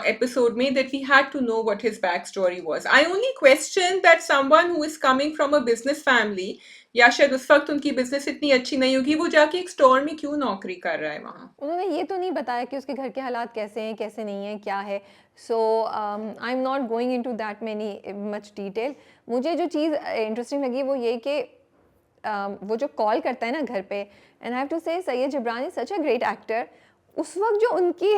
एपिसोड में that we had to know what his back story was. I only question that someone who is coming from a business family, या शायद उस वक्त उनकी बिजनेस इतनी अच्छी नहीं होगी, वो जाके एक स्टोर में क्यों नौकरी कर रहा है वहाँ. उन्होंने ये तो नहीं बताया कि उसके घर के हालात कैसे हैं, कैसे नहीं हैं, क्या है. So I am not going into that many much detail. मुझे जो चीज़ इंटरेस्टिंग लगी वो ये कि वो जो कॉल करता है ना घर पे, and I have to say Syed Jibran is such a great actor. उस वक्त जो उनकी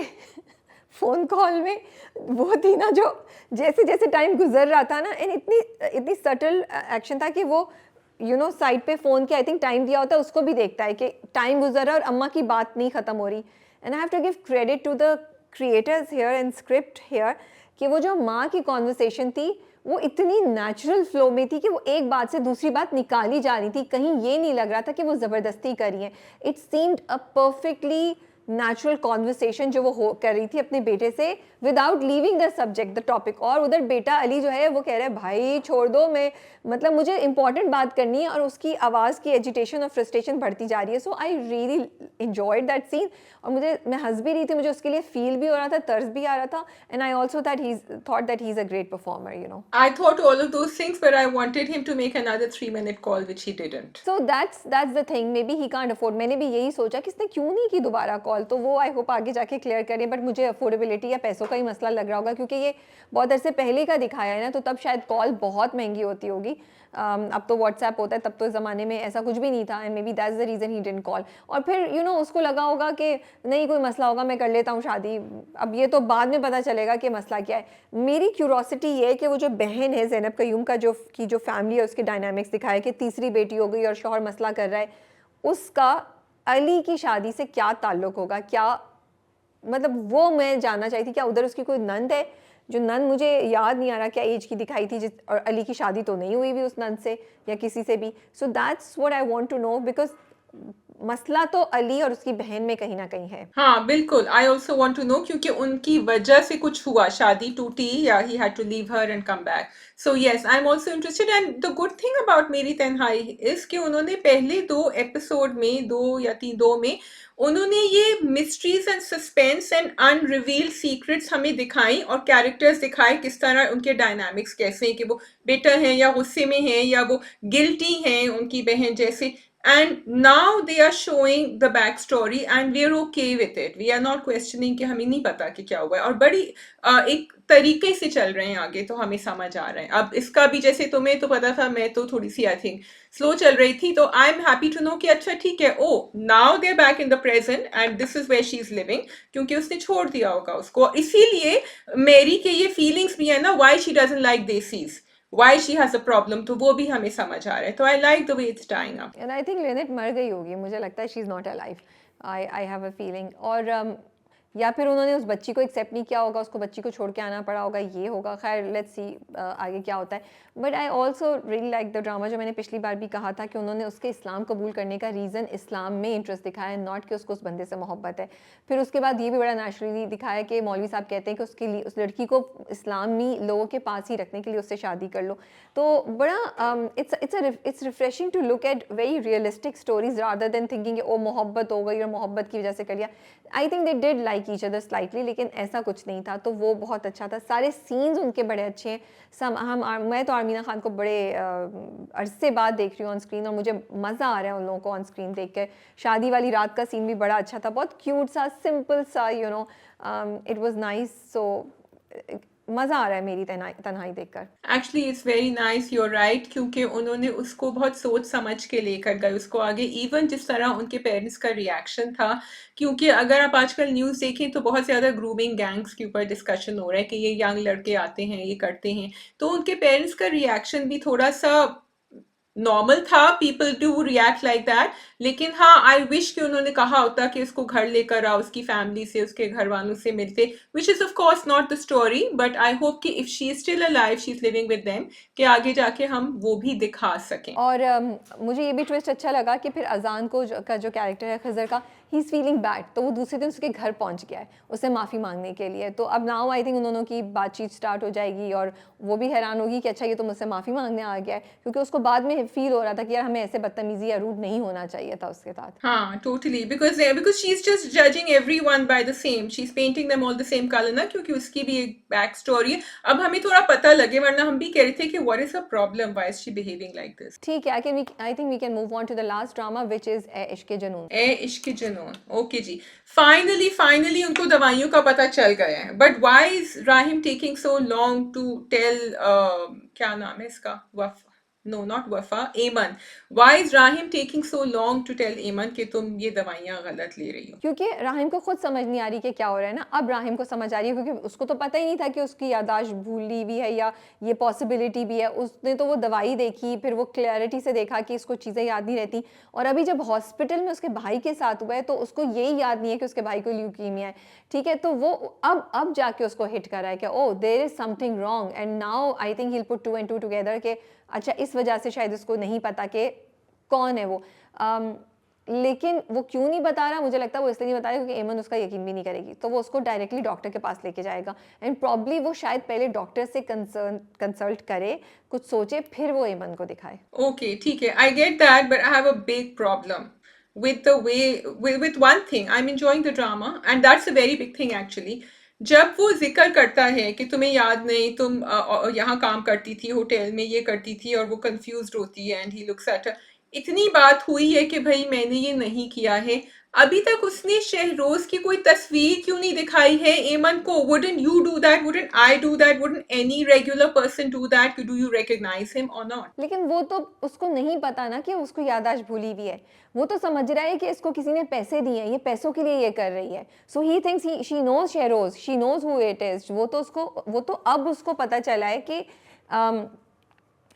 फ़ोन कॉल में वो थी ना, जो जैसे जैसे टाइम गुजर रहा था ना, एंड इतनी इतनी सटल एक्शन था कि वो साइड पे फ़ोन के आई थिंक टाइम दिया होता है, उसको भी देखता है कि टाइम गुजर रहा है और अम्मा की बात नहीं ख़त्म हो रही. And I have to give credit to the creators here and script here कि वो जो माँ की कॉन्वर्सेशन थी वो इतनी नेचुरल फ्लो में थी कि वो एक बात से दूसरी बात निकाली जा रही थी, कहीं ये नहीं लग रहा था कि वो ज़बरदस्ती कर रही है. It seemed a perfectly natural conversation जो वो कर रही थी अपने बेटे से without leaving the subject the topic. और उधर बेटा अली जो है वो कह रहा है भाई छोड़ दो, मैं मतलब मुझे इंपॉर्टेंट बात करनी है, और उसकी आवाज़ की एजिटेशन और फ्रस्ट्रेशन बढ़ती जा रही है. So I really enjoyed that scene, और मैं हंस भी रही थी, मुझे उसके लिए फील भी हो रहा था, तर्स भी आ रहा था. And I also thought that he is a great performer. I thought all of those things, but I wanted him to make another 3-minute call, which he didn't. So that's the thing, may be he can't afford. मैंने भी यही सोचा कि इसने क्यों नहीं की दोबारा कॉल, तो वो आई होप आगे जाके क्लियर करें. बट मुझे अफोर्डेबिलिटी या पैसों का ही मसला लग रहा होगा, क्योंकि ये बहुत अरसे पहले का दिखाया है ना, तो तब शायद कॉल बहुत महंगी होती होगी. अब तो व्हाट्सएप होता है, तब तो ज़माने में ऐसा कुछ भी नहीं था, and may be that's the reason he didn't call. और फिर उसको लगा होगा कि नहीं कोई मसला होगा, मैं कर लेता हूँ शादी. अब ये तो बाद में पता चलेगा कि मसला क्या है. मेरी क्यूरोसिटी ये है कि वो जो बहन है ज़ैनब कयूम का, जो फैमिली है उसके डायनामिक्स दिखाए कि तीसरी बेटी हो गई और शौहर मसला कर रहा है, उसका अली की शादी से क्या ताल्लुक होगा, क्या मतलब वो मैं जानना चाहती थी. क्या उधर उसकी कोई नंद है, जो नंद मुझे याद नहीं आ रहा क्या एज की दिखाई थी, और अली की शादी तो नहीं हुई भी उस नंद से या किसी से भी. So that's what I want to know, because मसला तो अली और उसकी बहन में कहीं ना कहीं है. हाँ, बिल्कुल. I also want to know, क्योंकि उनकी वजह से कुछ हुआ, शादी टूटी, या he had to leave her and come back. So yes, I am also interested. And the good thing about Meri Tanhai is कि उन्होंने पहले दो एपिसोड में, दो में उन्होंने ये mysteries and suspense and unrevealed secrets हमें दिखाई, और कैरेक्टर्स दिखाए किस तरह उनके डायनामिक्स कैसे हैं, कि वो बेटर हैं या गुस्से में हैं, या वो गिल्टी हैं उनकी बहन जैसे. And now they are showing the backstory and we are okay with it. We are not questioning कि हमें नहीं पता कि क्या हुआ है, और बड़ी एक तरीके से चल रहे हैं आगे, तो हमें समझ आ रहा है. अब इसका भी जैसे तुम्हें तो पता था, मैं तो थोड़ी सी आई थिंक स्लो चल रही थी, तो I am happy to know कि अच्छा ठीक है, oh now they are back in the present and this is where she is living, क्योंकि उसने छोड़ दिया होगा उसको. इसीलिए मेरी के ये फीलिंग्स भी है ना, why she doesn't like desis, why she has a problem, तो वो भी हमें समझ आ रहा है. तो I like the way it's tying up. And I think Lynette मर गई होगी, मुझे लगता है she is not alive. I have a feeling. और या फिर उन्होंने उस बच्ची को एक्सेप्ट नहीं किया होगा, उसको बच्ची को छोड़ के आना पड़ा होगा, ये होगा. खैर लेट्स सी आगे क्या होता है. But I also really like the drama, जो मैंने पिछली बार भी कहा था कि उन्होंने उसके इस्लाम कबूल करने का रीज़न इस्लाम में इंटरेस्ट दिखाया, नॉट कि उसको उस बंदे से मोहब्बत है. फिर उसके बाद ये भी बड़ा नेचुरली दिखाया कि मौलवी साहब कहते हैं कि उसके लिए, उस लड़की को इस्लामी लोगों के पास ही रखने के लिए उससे शादी कर लो. तो बड़ा it's refreshing to look at very realistic stories rather than thinking ओ मोहब्बत हो गई और मोहब्बत की वजह से कर लिया. I think they did like each other slightly, लेकिन ऐसा कुछ नहीं था, तो वो बहुत अच्छा था. सारे सीन्स उनके बड़े अच्छे हैं. मैं तो आर्मीना खान को बड़े अरसे बाद देख रही हूँ ऑन स्क्रीन, और मुझे मज़ा आ रहा है उन लोगों को ऑन स्क्रीन देख कर. शादी वाली रात का सीन भी बड़ा अच्छा था, बहुत क्यूट सा, सिंपल सा, इट वाज नाइस. सो मज़ा आ रहा है मेरी तन्हाई देखकर. Actually it's very nice, you're right, क्योंकि उन्होंने उसको बहुत सोच समझ के लेकर गए उसको आगे. इवन जिस तरह उनके पेरेंट्स का रिएक्शन था, क्योंकि अगर आप आजकल न्यूज़ देखें तो बहुत ज़्यादा ग्रूमिंग गैंग्स के ऊपर डिस्कशन हो रहा है कि ये यंग लड़के आते हैं, ये करते हैं, तो उनके पेरेंट्स का रिएक्शन भी थोड़ा सा नॉर्मल था, people do react like that, लेकिन हाँ आई विश कि उन्होंने कहा होता कि उसको घर लेकर आओ, उसकी फैमिली से, उसके घर वालों से मिलते, which is of course not the story, but I hope कि if she is still alive, she is living with them, कि आगे जाके हम वो भी दिखा सकें। और मुझे ये भी ट्विस्ट अच्छा लगा कि फिर अजान को का जो कैरेक्टर है खज़र का, ही इज़ फीलिंग बैड, तो वो दूसरे दिन उसके घर पहुंच गया है उससे माफ़ी मांगने के लिए। तो अब नाउ आई थिंक उन दोनों की बातचीत स्टार्ट हो जाएगी और वो भी हैरान होगी कि अच्छा ये तो मुझसे माफ़ी मांगने आ गया है, क्योंकि उसको बाद में फील हो रहा था कि यार हमें ऐसे बदतमीजी या रूड नहीं होना चाहिए था उसके साथ। हाँ totally, because she's just judging everyone by the same, she's painting them all the same color ना, क्योंकि उसकी भी एक बैक स्टोरी है। अब हमें थोड़ा पता लगे, वरना हम भी कह रहे थे कि what is her problem, why is she behaving like this। ठीक है, I think we can move on to the last drama which is a Ishq Junoon. ए इश्क जुनून, ओके जी। फाइनली उनको दवाइयों का पता चल गया है, but why is Rahim taking so long to tell, क्या नाम है इसका, Wafa, no not Wafa, Aiman. Why is Rahim taking so long to tell Aiman कि तुम ये दवाइयां गलत ले रही हो? क्योंकि राहिम को खुद समझ नहीं आ रही कि क्या हो रहा है ना। अब राहिम को समझ आ रही है, क्योंकि उसको तो पता ही नहीं था कि उसकी याददाश्त भूली हुई है या ये पॉसिबिलिटी भी है। उसने तो वो दवाई देखी, फिर वो क्लैरिटी से देखा कि इसको चीज़ें याद नहीं रहती, और अभी जब हॉस्पिटल में उसके भाई के साथ हुआ है तो उसको यही याद नहीं है कि उसके भाई को ल्यूकीमिया है। ठीक है, तो वो अब जाके उसको हिट कर रहा है कि oh there is something wrong, and now I think he will put 2 and 2 together कि अच्छा इस वजह से शायद उसको नहीं पता कि कौन है वो। लेकिन वो क्यों नहीं बता रहा, मुझे लगता है वो इसलिए नहीं बता रहा क्योंकि एमन उसका यकीन भी नहीं करेगी, तो वो उसको डायरेक्टली डॉक्टर के पास लेके जाएगा, एंड प्रॉब्ली वो शायद पहले डॉक्टर से कंसल्ट करे, कुछ सोचे, फिर वो एमन को दिखाए। Okay, ठीक है, I get that, but I have a big problem with the way, with one thing. I'm enjoying the drama, and that's a very big thing actually. जब वो जिक्र करता है कि तुम्हें याद नहीं, तुम यहाँ काम करती थी, होटल में ये करती थी, और वो कंफ्यूज्ड होती है, and he looks at her, इतनी बात हुई है कि भाई मैंने ये नहीं किया है, अभी तक उसने शहरोज की कोई तस्वीर क्यों नहीं दिखाई है एमन को? Wouldn't you do that? Wouldn't I do that? Wouldn't any regular person do that? Do you recognise him or not? लेकिन वो तो उसको नहीं पता ना कि उसको याददाश्त भूली हुई है। वो तो समझ रहा है कि इसको किसी ने पैसे दिए हैं, ये पैसों के लिए ये कर रही है। So he thinks she knows Shahroz, she knows who it is. वो तो अब उसको पता चला है कि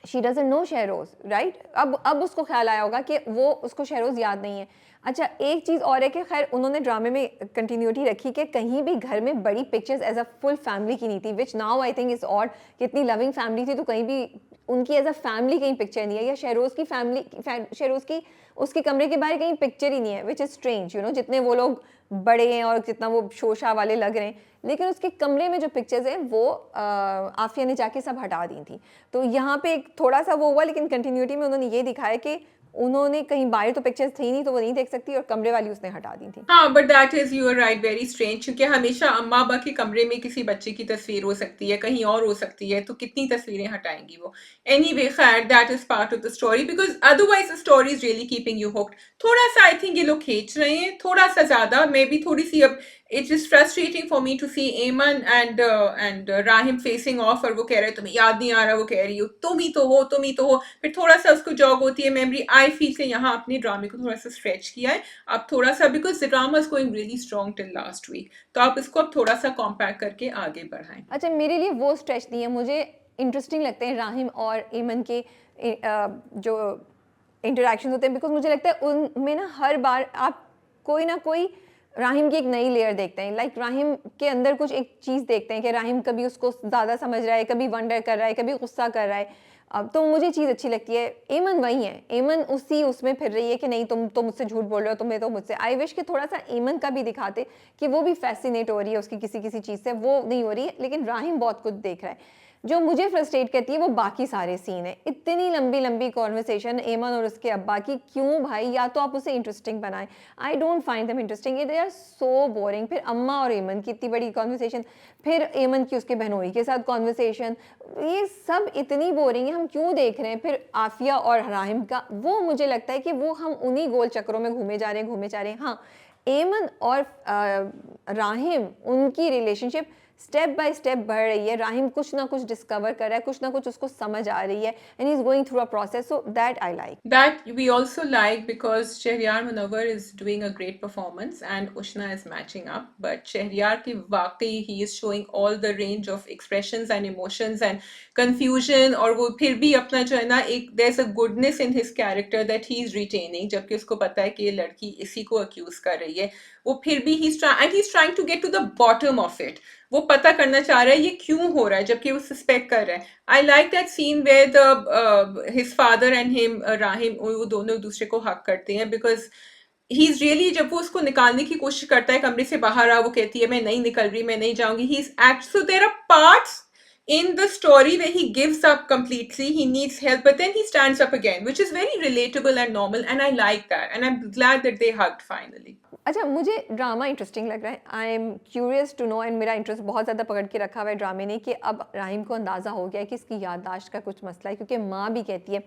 she doesn't know Shahroz, right? अब उसको ख्याल आया होगा कि वो उसको शहरोज याद नहीं है। अच्छा, एक चीज़ और है कि खैर उन्होंने ड्रामे में कंटिन्यूटी रखी कि कहीं भी घर में बड़ी pictures as a full family की नहीं थी, which now I think is odd कि इतनी लविंग फैमिली थी तो कहीं भी उनकी एज अ फैमिली कहीं पिक्चर नहीं है, या शहरोज़ की शहरोज़ की उसके कमरे के बाहर कहीं पिक्चर ही नहीं है, which is strange, you know, जितने वो लोग बड़े हैं और जितना वो शोशा वाले लग रहे हैं, लेकिन उसके कमरे में जो पिक्चर्स हैं वो आफिया ने जाके सब हटा दी थी। तो यहाँ पे एक थोड़ा सा वो हुआ, लेकिन कंटिन्यूटी में उन्होंने ये दिखाया कि उन्होंने कहीं बाहर तो पिक्चर्स थी नहीं तो वो नहीं देख सकती, और कमरे वाली उसने हटा दी थी। हाँ, but that is, you are right, very strange, क्योंकि हमेशा अम्मा अब्बा के कमरे में किसी बच्चे की तस्वीर हो सकती है, कहीं और हो सकती है, तो कितनी तस्वीरें हटाएंगी वो? एनीवे, खैर that is part of the story, because otherwise the story is really keeping you hooked. थोड़ा सा आई थिंक ये लोग खींच रहे हैं, थोड़ा सा ज्यादा, मे बी थोड़ी सी। अब it is frustrating for me to see Aiman and Rahim facing of, और वो कह रहे हैं तुम्हें याद नहीं आ रहा, वो कह रही हो तुम ही तो हो, तुम ही तो हो, फिर थोड़ा सा उसको जॉग होती है मेमोरी। आई फील से यहाँ अपने ड्रामे को थोड़ा सा स्ट्रेच किया है अब थोड़ा सा, because the drama is going really strong till last week, तो आप इसको अब थोड़ा सा कॉम्पैक्ट करके आगे बढ़ाएं। अच्छा, मेरे लिए वो स्ट्रेच नहीं है, मुझे इंटरेस्टिंग लगते हैं राहिम और एमन के जो इंटरेक्शन होते हैं, बिकॉज मुझे लगता है उनमें ना हर बार आप कोई ना कोई राहिम की एक नई लेयर देखते हैं, लाइक राहिम के अंदर कुछ एक चीज़ देखते हैं कि राहिम कभी उसको ज़्यादा समझ रहा है, कभी वंडर कर रहा है, कभी गुस्सा कर रहा है। अब तो मुझे चीज़ अच्छी लगती है। एमन वही है, एमन उसमें फिर रही है कि नहीं तुम तो मुझसे झूठ बोल रहे हो, तुम्हें तो मुझसे। आई विश कि थोड़ा सा एमन का भी दिखाते कि वो भी फैसिनेट हो रही है उसकी किसी चीज़ से, वो नहीं हो रही है, लेकिन राहिम बहुत कुछ देख रहा है। जो मुझे फ्रस्ट्रेट करती है वो बाकी सारे सीन है, इतनी लंबी लंबी कॉन्वर्सेशन एमन और उसके अब्बा की, क्यों भाई? या तो आप उसे इंटरेस्टिंग बनाएं, I don't find them interesting, they are so boring. फिर अम्मा और एमन की इतनी बड़ी कॉन्वर्सेशन, फिर एमन की उसके बहनोई के साथ कॉन्वर्सेशन, ये सब इतनी बोरिंग है, हम क्यों देख रहे हैं? फिर आफिया और राहिम का वो मुझे लगता है कि वो हम उन्हीं गोल चक्रों में घूमे जा रहे हैं। हाँ, एमन और राहिम, उनकी रिलेशनशिप स्टेप बाय स्टेप बढ़ रही है, राहिम कुछ ना कुछ डिस्कवर कर रहा है, कुछ ना कुछ उसको समझ आ रही है, and he is going through a process, so that I like. That we also like because Shahriyar Munawar is doing a great performance and Ushna is matching up. But Shahriyar ki waqai he is showing all the range of expressions and emotions and confusion और वो फिर भी अपना जो है ना एक there's a goodness in his character that he is retaining जबकि उसको पता है कि ये लड़की इसी को accuse कर रही है वो फिर भी he's trying to get to the bottom of it. वो पता करना चाह रहा है ये क्यों हो रहा है जबकि वो सस्पेक्ट कर रहा है. I like that scene where the his father and him Rahim वो दोनों एक दूसरे को हक करते हैं बिकॉज ही इज रियली जब वो उसको निकालने की कोशिश करता है कमरे से बाहर आ वो कहती है मैं नहीं निकल रही मैं नहीं जाऊंगी he is act so there are parts in the story where he gives up completely, he needs help, but then he stands up again, which is very relatable and normal, and I like that, and I'm glad that they hugged finally. अच्छा मुझे drama interesting लग रहा है, I am curious to know, and मेरा interest बहुत ज़्यादा पकड़ के रखा हुआ है ड्रामे ने कि अब राहिम को अंदाज़ा हो गया है कि इसकी याददाश्त का कुछ मसला है, क्योंकि माँ भी कहती है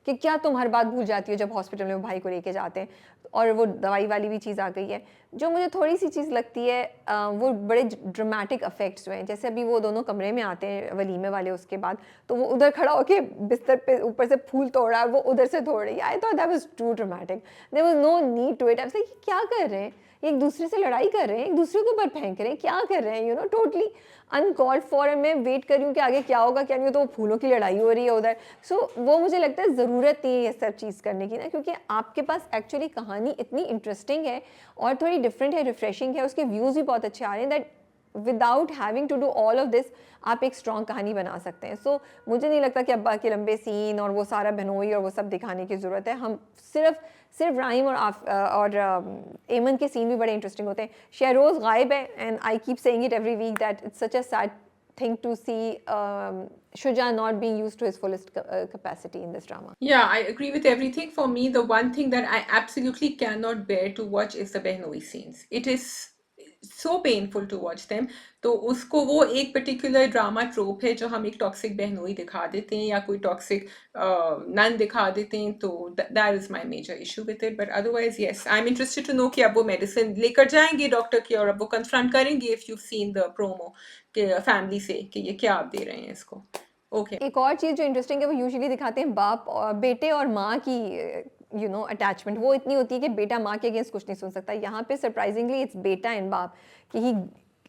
कि क्या तुम हर बात भूल जाती हो जब हॉस्पिटल में वो भाई को लेके जाते हैं, और वो दवाई वाली भी चीज़ आ गई है. जो मुझे थोड़ी सी चीज़ लगती है वो बड़े ड्रामेटिक इफेक्ट्स हुए हैं, जैसे अभी वो दोनों कमरे में आते हैं वलीमे वाले, उसके बाद तो वो उधर खड़ा होके बिस्तर पे ऊपर से फूल तोड़ रहा है, वो उधर से तोड़ रही है. I thought that was too dramatic, there was no need to it. I was like क्या कर रहे हैं, एक दूसरे से लड़ाई कर रहे हैं, एक दूसरे के ऊपर फेंक रहे हैं, क्या कर रहे हैं, you know, totally uncalled for. मैं वेट कर रही हूँ कि आगे क्या होगा क्या नहीं हो, तो वो फूलों की लड़ाई हो रही है उधर. सो वो मुझे लगता है ज़रूरत नहीं है ये सब चीज़ करने की ना, क्योंकि आपके पास एक्चुअली कहानी इतनी इंटरेस्टिंग है और थोड़ी डिफरेंट है, रिफ्रेशिंग है, उसके व्यूज़ भी बहुत अच्छे आ रहे हैं, that without having to do all of this आप एक स्ट्रॉन्ग कहानी बना सकते हैं. सो मुझे नहीं लगता कि अब्बा के लंबे सीन और वो सारा बहनोई और वो सब दिखाने की ज़रूरत है. हम सिर्फ राहिम और एमन के सीन भी बड़े इंटरेस्टिंग होते हैं. शहरोज़ गायब है, and I keep saying it every week that it's such a sad thing to see Shuja not being used to his fullest capacity in this drama. Yeah, I agree with everything. For me, the one thing that I absolutely cannot bear to watch is the Behnoi scenes. It is so painful to watch them. तो उसको वो एक particular drama ट्रोप है जो हम एक toxic बहनोई दिखा देते हैं या कोई टॉक्सिक नन दिखा देते हैं, तो that is my major issue with it. But otherwise yes, I am interested to know कि अब वो मेडिसिन लेकर जाएंगे डॉक्टर की और अब वो कन्फ्रंट करेंगे if you seen the promo के फैमिली से कि ये क्या आप दे रहे हैं इसको. ओके एक और चीज़ जो इंटरेस्टिंग है वो यूजुअली दिखाते हैं बाप और बेटे और माँ की यू नो अटैचमेंट वो इतनी होती है कि बेटा माँ के अगेंस्ट कुछ नहीं सुन सकता. यहाँ पे सरप्राइजिंगली इट्स बेटा एंड बाप कि ही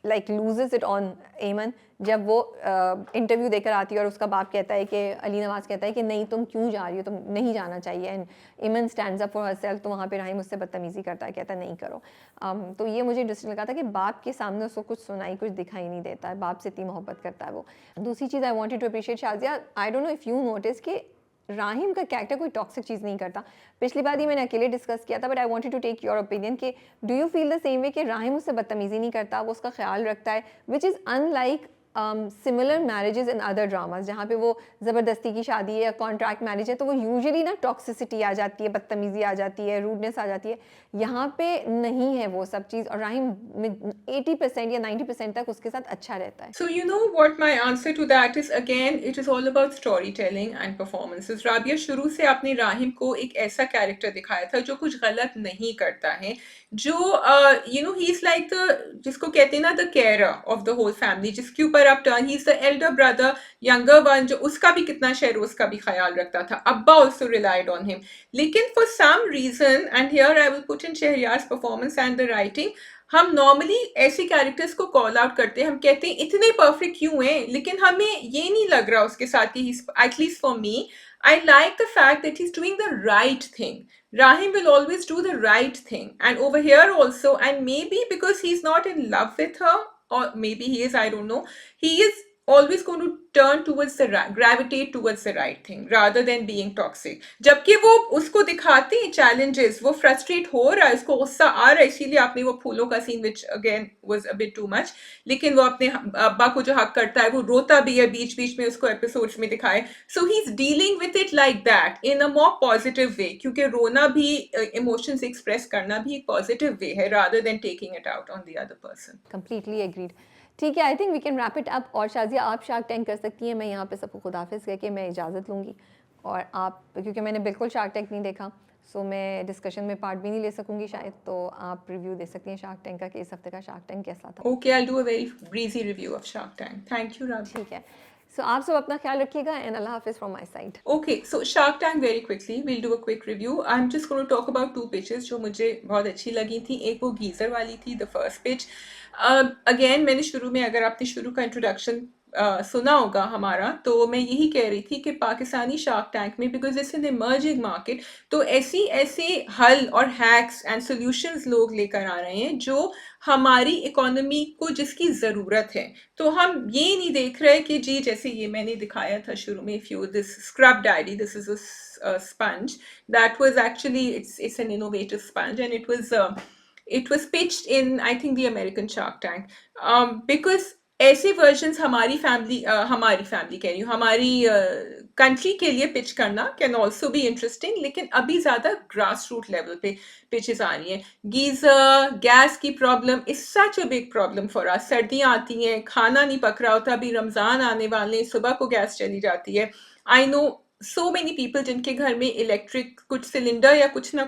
लाइक लूजेस इट ऑन एमन जब वो इंटरव्यू देकर आती है और उसका बाप कहता है कि अली नवाज कहता है कि नहीं तुम क्यों जा रही हो, तुम नहीं जाना चाहिए, एंड एमन स्टैंड्स अप फॉर हरसेल्फ. तो वहाँ पे राहिम उससे बदतमीजी करता है, कहता है नहीं करो. तो ये मुझे इंटरेस्टिंग लगा था कि बाप के सामने उसको कुछ सुनाई कुछ दिखाई नहीं देता है, बाप से इतनी मोहब्बत करता है वो. दूसरी चीज़ I wanted to appreciate Shazia, I don't know if you notice कि राहिम का कैरेक्टर कोई टॉक्सिक चीज़ नहीं करता. पिछली बार ही मैंने अकेले डिस्कस किया था, but I wanted to take your opinion कि do you feel the same way कि राहिम उससे बदतमीजी नहीं करता, वो उसका ख्याल रखता है, which is unlike similar marriages in other dramas जहाँ पे वो ज़बरदस्ती की शादी है या कॉन्ट्रैक्ट मैरिज है, तो वो यूजुअली ना टॉक्सिसिटी आ जाती है, बदतमीजी आ जाती है, रूडनेस आ जाती है. यहाँ पे नहीं है वो सब चीज़, और राहिम 80% या 90% तक उसके साथ अच्छा रहता है. So you know what my answer to that is, again it is all about storytelling and performances. Rabia शुरू से आपने राहिम को एक ऐसा कैरेक्टर दिखाया था जो कुछ गलत नहीं करता है, जो you know he's like the जिसको कहते हैं ना the carer of the whole family, जिसके ऊपर आप turn he's the elder brother, younger one, जो उसका भी कितना शहरोज का भी ख्याल रखता था. अब्बा also relied on him. लेकिन for some reason, and here I will put in Shahriyar's performance and the writing, हम नॉर्मली ऐसे कैरेक्टर्स को कॉल आउट करते हैं, हम कहते हैं इतने परफेक्ट क्यों हैं, लेकिन हमें ये नहीं लग रहा उसके साथ कि at least for me I like the fact that he's doing the right thing. Rahim will always do the right thing, and over here also, and maybe because he's not in love with her, or maybe he is, I don't know, he is always going to turn towards the gravitate towards the right thing rather than being toxic. जबकि वो उसको दिखाते हैं challenges, वो frustrate हो रहा है, उसको गुस्सा आ रहा है, इसीलिए आपने वो फूलों का scene which again was a bit too much, लेकिन वो अपने अब्बा को जो हक करता है वो रोता भी है बीच बीच में, उसको episodes में दिखाए. So he's dealing with it like that in a more positive way, क्योंकि रोना भी emotions express करना भी एक positive way है rather than taking it out on the other person. Completely agreed. ठीक है, I think we can wrap it up. और शाजिया आप शार्क टैंक कर सकती हैं, मैं यहाँ पे सबको खुदाफिज कह के मैं इजाज़त लूँगी. और आप, क्योंकि मैंने बिल्कुल शार्क टैंक नहीं देखा, सो मैं डिस्कशन में पार्ट भी नहीं ले सकूंगी शायद, तो आप रिव्यू दे सकती हैं शार्क टैंक का कि इस हफ्ते का शार्क टैंक कैसा था। Okay, I'll do a very breezy review of Shark Tank. Thank you, Ravi. ठीक है, सो आप सब अपना ख्याल रखिएगा एंड अल्लाह हाफिज़ from my side. Okay, so Shark Tank very quickly. We'll do a quick review. I'm just going to talk about two pitches जो मुझे बहुत अच्छी लगी थी. एक वो गीज़र वाली थी, the first pitch. Again, मैंने शुरू में, अगर आपने शुरू का इंट्रोडक्शन सुना होगा हमारा, तो मैं यही कह रही थी कि पाकिस्तानी शार्क टैंक में, because it's an emerging market, तो ऐसी ऐसे हल और हैक्स एंड सॉल्यूशंस लोग लेकर आ रहे हैं जो हमारी इकोनॉमी को जिसकी ज़रूरत है. तो हम ये नहीं देख रहे कि जी, जैसे ये मैंने दिखाया था शुरू में, few this scrub daddy, this is a sponge that was actually, it's an innovative sponge, and it was pitched in, I think, the American Shark Tank, because ऐसे वर्जन्स हमारी फैमिली कह रही हूँ, हमारी कंट्री के लिए पिच करना can also be interesting, लेकिन अभी ज़्यादा ग्रास रूट लेवल पे पिचेस आ रही हैं. गीज़र, गैस की problem is such a big problem for us. सर्दियाँ आती हैं, खाना नहीं पक रहा होता, अभी रमज़ान आने वाले हैं, सुबह को गैस चली जाती है. I know so many people जिनके घर में इलेक्ट्रिक कुछ सिलेंडर या कुछ ना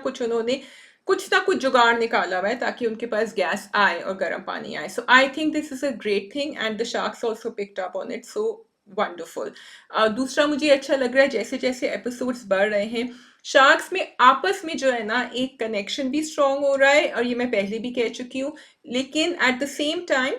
कुछ जुगाड़ निकाला हुआ है ताकि उनके पास गैस आए और गर्म पानी आए. So I think this is a great thing and the sharks also picked up on it. So wonderful. दूसरा मुझे अच्छा लग रहा है, जैसे जैसे एपिसोड्स बढ़ रहे हैं, शार्क्स में आपस में जो है ना, एक कनेक्शन भी स्ट्रांग हो रहा है, और ये मैं पहले भी कह चुकी हूँ, लेकिन एट द सेम टाइम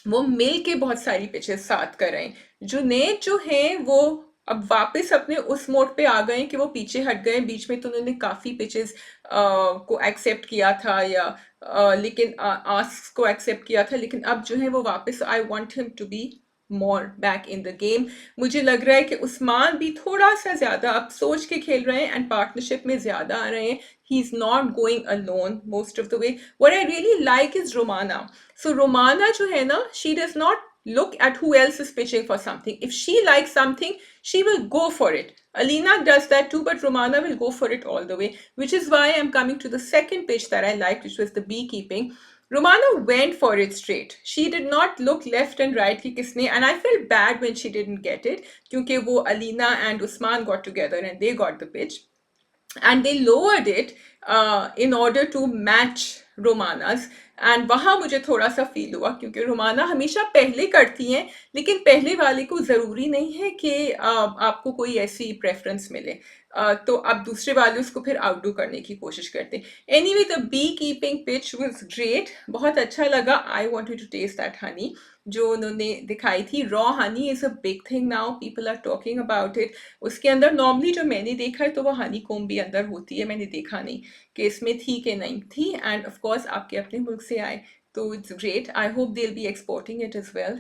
वो मिल के बहुत सारी पिचेस साथ कर रहे हैं. जो नए जो हैं वो अब वापस अपने उस मोड पे आ गए कि वो पीछे हट गए. बीच में तो उन्होंने काफ़ी पिचेस को एक्सेप्ट किया था, या लेकिन आस्क को एक्सेप्ट किया था, लेकिन अब जो है वो वापस, I want him to be more back in the game. मुझे लग रहा है कि उस्मान भी थोड़ा सा ज़्यादा अब सोच के खेल रहे हैं एंड पार्टनरशिप में ज़्यादा आ रहे हैं. He is not going alone most of the way. What I really like is Romana. So Romana जो है ना, she does not look at who else is pitching for something. If she likes something, she will go for it. Alina does that too, but Romana will go for it all the way, which is why I'm coming to the second pitch that I liked, which was the beekeeping. Romana went for it straight. She did not look left and right कि किसने, and I felt bad when she didn't get it, क्योंकि वो Alina and Usman got together and they got the pitch. And they lowered it in order to match रोमानास. And वहाँ मुझे थोड़ा सा feel हुआ, क्योंकि रोमाना हमेशा पहले करती हैं, लेकिन पहले वाले को ज़रूरी नहीं है कि आपको कोई ऐसी प्रेफरेंस मिले. तो अब दूसरे वाले उसको फिर आउटडू करने की कोशिश करते. Anyway, the beekeeping pitch was great, बहुत अच्छा लगा. I wanted to taste that honey जो उन्होंने दिखाई थी. Raw honey is a big thing now, people are talking about it. उसके अंदर नॉर्मली जो मैंने देखा है तो वो हनी कोम भी अंदर होती है, मैंने देखा नहीं कि इसमें थी कि नहीं थी. एंड ऑफ कोर्स आपके अपने मुल्क से आए तो it's great. I hope they will be exporting it as well.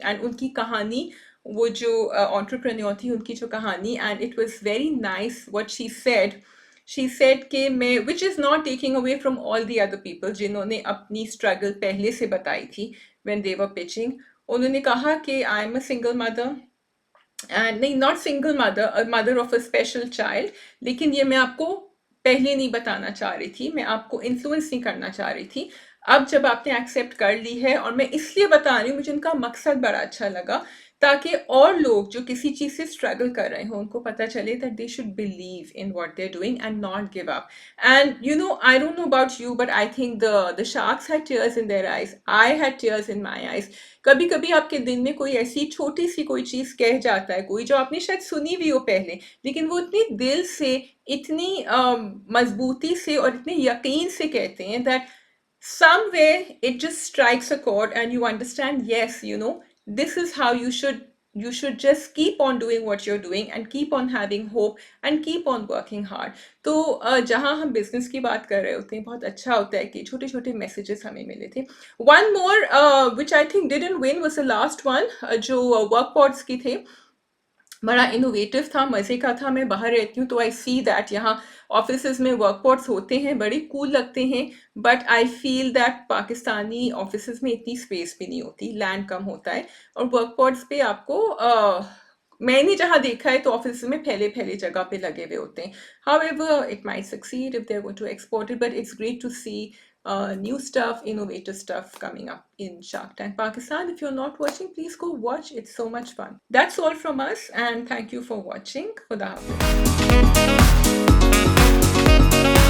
And उनकी कहानी, वो जो एंटरप्रेन्योर थी, उनकी जो कहानी, and it was very nice what she said. She said कि मैं, which is not taking away from all the other people जिन्होंने अपनी स्ट्रगल पहले से बताई थी when they were pitching. उन्होंने कहा कि I am a single mother, and नहीं, not single mother, a mother of a special child, लेकिन ये मैं आपको पहले नहीं बताना चाह रही थी, मैं आपको इन्फ्लुएंस नहीं करना चाह रही थी. अब जब आपने एक्सेप्ट कर ली है, और मैं इसलिए बता रही हूँ, मुझे उनका मकसद बड़ा अच्छा लगा, ताकि और लोग जो किसी चीज़ से स्ट्रगल कर रहे हों उनको पता चले that they should believe in what they are doing and not give up. And you know, I don't know about you, but I think the sharks had tears in their eyes, I had tears in my eyes. कभी कभी आपके दिन में कोई ऐसी छोटी सी कोई चीज़ कह जाता है, कोई जो आपने शायद सुनी भी हो पहले, लेकिन वो इतनी दिल से, इतनी मजबूती से और इतने यकीन से कहते हैं that somewhere it just strikes a chord and you understand, yes, you know, this is how you should just keep on doing what you're doing and keep on having hope and keep on working hard. तो जहाँ हम business की बात कर रहे होते हैं, बहुत अच्छा होता है कि छोटे छोटे मैसेजेस हमें मिले थे. One more which I think didn't win was the last one, जो वर्क पॉड्स की थे, बड़ा इनोवेटिव था, मज़े का था. मैं बाहर रहती हूँ तो आई सी दैट यहाँ ऑफिस में वर्क पॉट्स होते हैं, बड़े कूल लगते हैं, but I feel that Pakistani office में इतनी स्पेस भी नहीं होती, लैंड कम होता है, और वर्क पॉट्स पे आपको मैंने जहाँ देखा है तो ऑफिस में फैले फैले जगह पे लगे हुए होते हैं. However, it might succeed if they're going to export it, but it's great to see new stuff, innovative stuff coming up in Shark Tank Pakistan. If you're not watching, please go watch. It's so much fun. That's all from us, and thank you for watching. Khuda Hafiz.